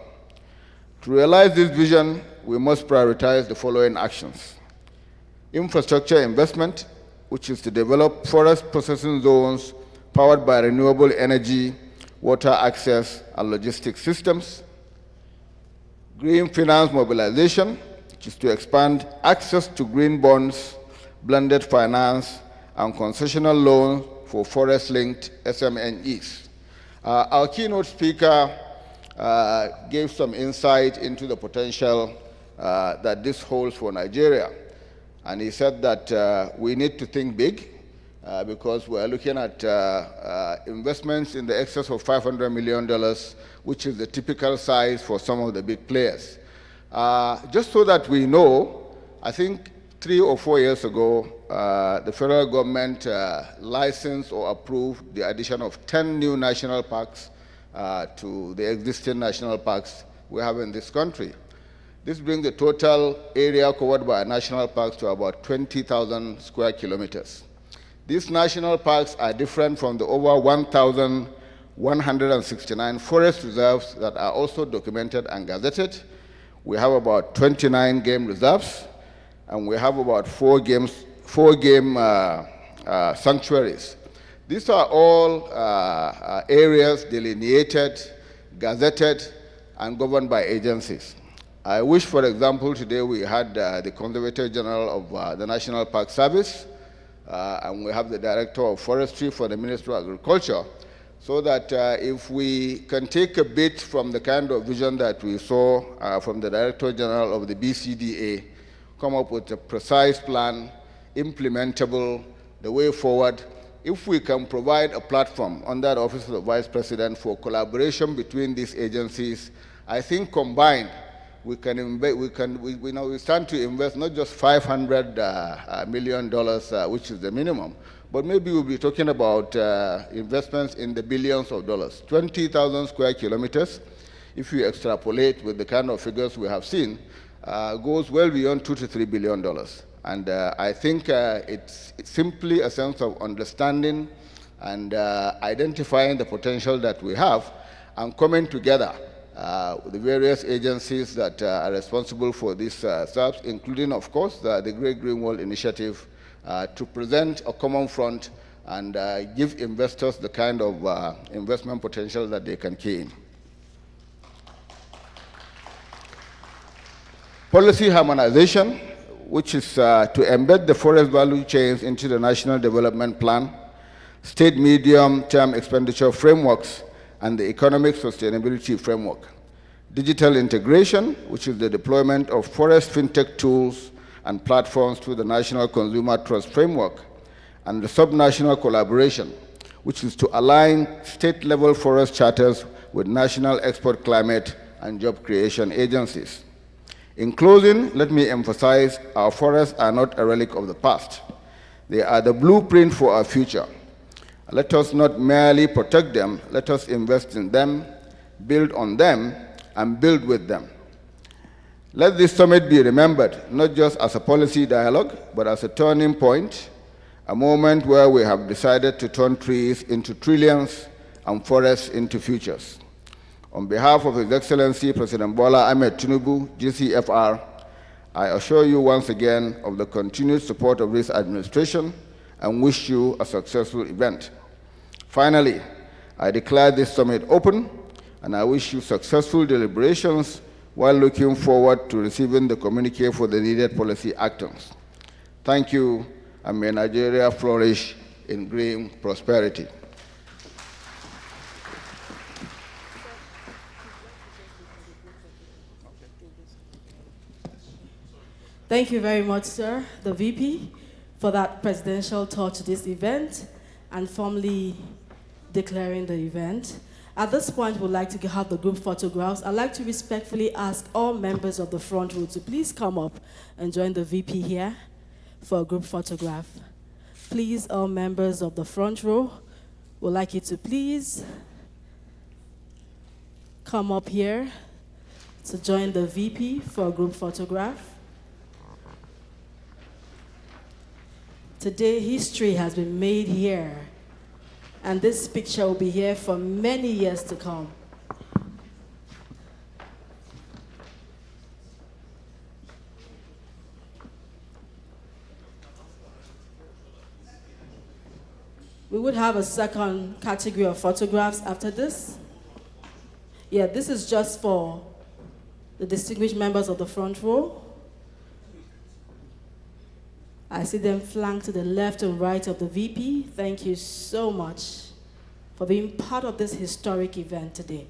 To realize this vision, we must prioritize the following actions. Infrastructure investment, which is to develop forest processing zones powered by renewable energy, water access, and logistics systems. Green finance mobilization, which is to expand access to green bonds, blended finance, and concessional loans for forest-linked SMNEs. Our keynote speaker gave some insight into the potential that this holds for Nigeria. And he said that we need to think big because we're looking at investments in the excess of $500 million, which is the typical size for some of the big players. Just so that we know, I think 3 or 4 years ago, the federal government licensed or approved the addition of 10 new national parks to the existing national parks we have in this country. This brings the total area covered by national parks to about 20,000 square kilometers. These national parks are different from the over 1,169 forest reserves that are also documented and gazetted. We have about 29 game reserves, and we have about 4 game sanctuaries. These are all areas delineated, gazetted, and governed by agencies. I wish, for example, today we had the Conservator General of the National Park Service, and we have the Director of Forestry for the Ministry of Agriculture, so that if we can take a bit from the kind of vision that we saw from the Director General of the BCDA, come up with a precise plan, implementable, the way forward. If we can provide a platform under the Office of the Vice President for collaboration between these agencies, I think combined, we stand to invest not just $500 million, which is the minimum, but maybe we'll be talking about investments in the billions of dollars. 20,000 square kilometers, if you extrapolate with the kind of figures we have seen, goes well beyond $2 to $3 billion. And I think it's simply a sense of understanding and identifying the potential that we have and coming together with the various agencies that are responsible for these SAPs, including, of course, the Great Green Wall Initiative, to present a common front and give investors the kind of investment potential that they can key in. Policy harmonization, which is to embed the forest value chains into the National Development Plan, state medium-term expenditure frameworks, and the economic sustainability framework. Digital integration, which is the deployment of forest fintech tools and platforms through the National Consumer Trust Framework, and the subnational collaboration, which is to align state-level forest charters with national export climate and job creation agencies. In closing, let me emphasize our forests are not a relic of the past. They are the blueprint for our future. Let us not merely protect them, let us invest in them, build on them, and build with them. Let this summit be remembered not just as a policy dialogue, but as a turning point, a moment where we have decided to turn trees into trillions and forests into futures. On behalf of His Excellency President Bola Ahmed Tinubu, GCFR, I assure you once again of the continued support of this administration and wish you a successful event. Finally, I declare this summit open, and I wish you successful deliberations while looking forward to receiving the communique for the needed policy actions. Thank you, and may Nigeria flourish in green prosperity. Thank you very much, sir, the VP, for that presidential touch to this event and formally declaring the event. At this point, we'd like to have the group photographs. I'd like to respectfully ask all members of the front row to please come up and join the VP here for a group photograph. Please, all members of the front row, would like you to please come up here to join the VP for a group photograph. Today, history has been made here, and this picture will be here for many years to come. We would have a second category of photographs after this. Yeah, this is just for the distinguished members of the front row. I see them flanked to the left and right of the VP. Thank you so much for being part of this historic event today.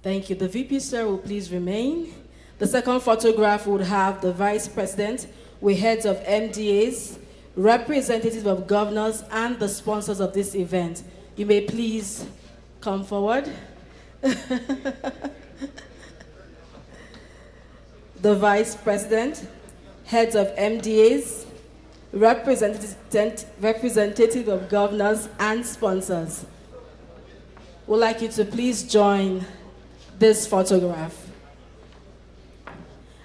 Thank you. The VP, sir, will please remain. The second photograph would have the Vice President with heads of MDAs, representatives of governors, and the sponsors of this event. You may please come forward. The Vice President, heads of MDAs, representative of governors, and sponsors. We'd like you to please join this photograph.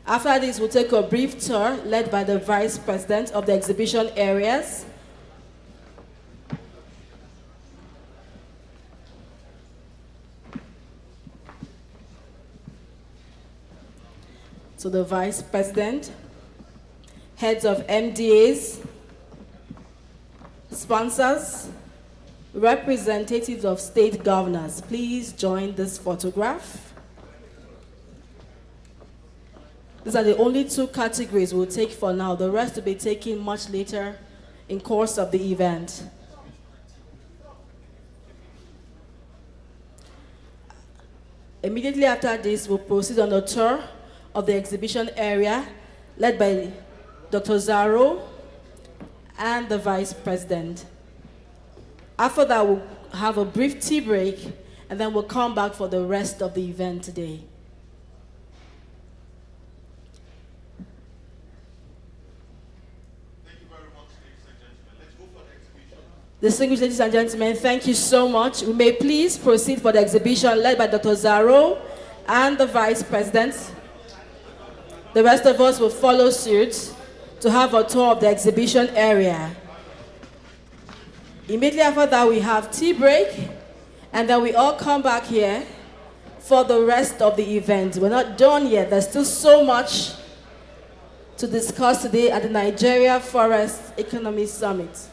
After this, we'll take a brief tour led by the Vice President of the exhibition areas. So the Vice President, heads of MDAs, sponsors, representatives of state governors, please join this photograph. These are the only two categories we'll take for now. The rest will be taken much later in course of the event. Immediately after this, we'll proceed on a tour of the exhibition area led by Dr. Zaro and the Vice President. After that, we'll have a brief tea break, and then we'll come back for the rest of the event today. Distinguished ladies and gentlemen, thank you so much. We may please proceed for the exhibition led by Dr. Zaro and the Vice President. The rest of us will follow suit to have a tour of the exhibition area. Immediately after that, we have tea break, and then we all come back here for the rest of the event. We're not done yet. There's still so much to discuss today at the Nigeria Forest Economy Summit.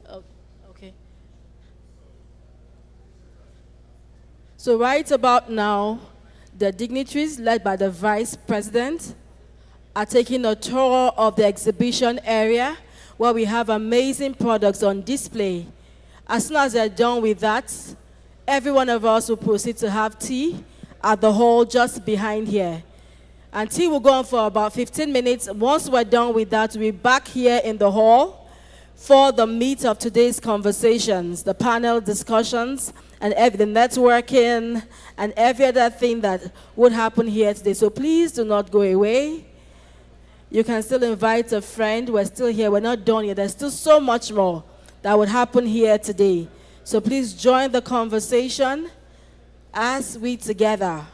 Oh, okay. So right about now, the dignitaries led by the Vice President are taking a tour of the exhibition area where we have amazing products on display. As soon as they're done with that, every one of us will proceed to have tea at the hall just behind here. And tea will go on for about 15 minutes. Once we're done with that, we'll be back here in the hall for the meat of today's conversations, the panel discussions, and the networking, and every other thing that would happen here today. So please do not go away. You can still invite a friend. We're still here. We're not done yet. There's still so much more that would happen here today. So please join the conversation as we together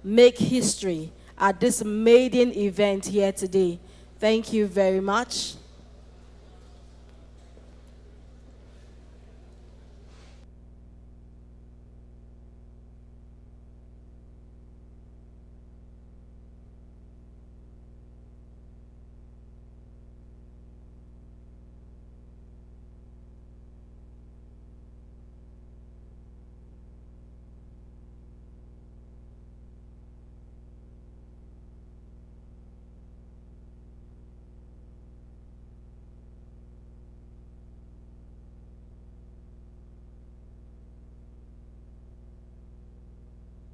make history at this maiden event here today. Thank you very much.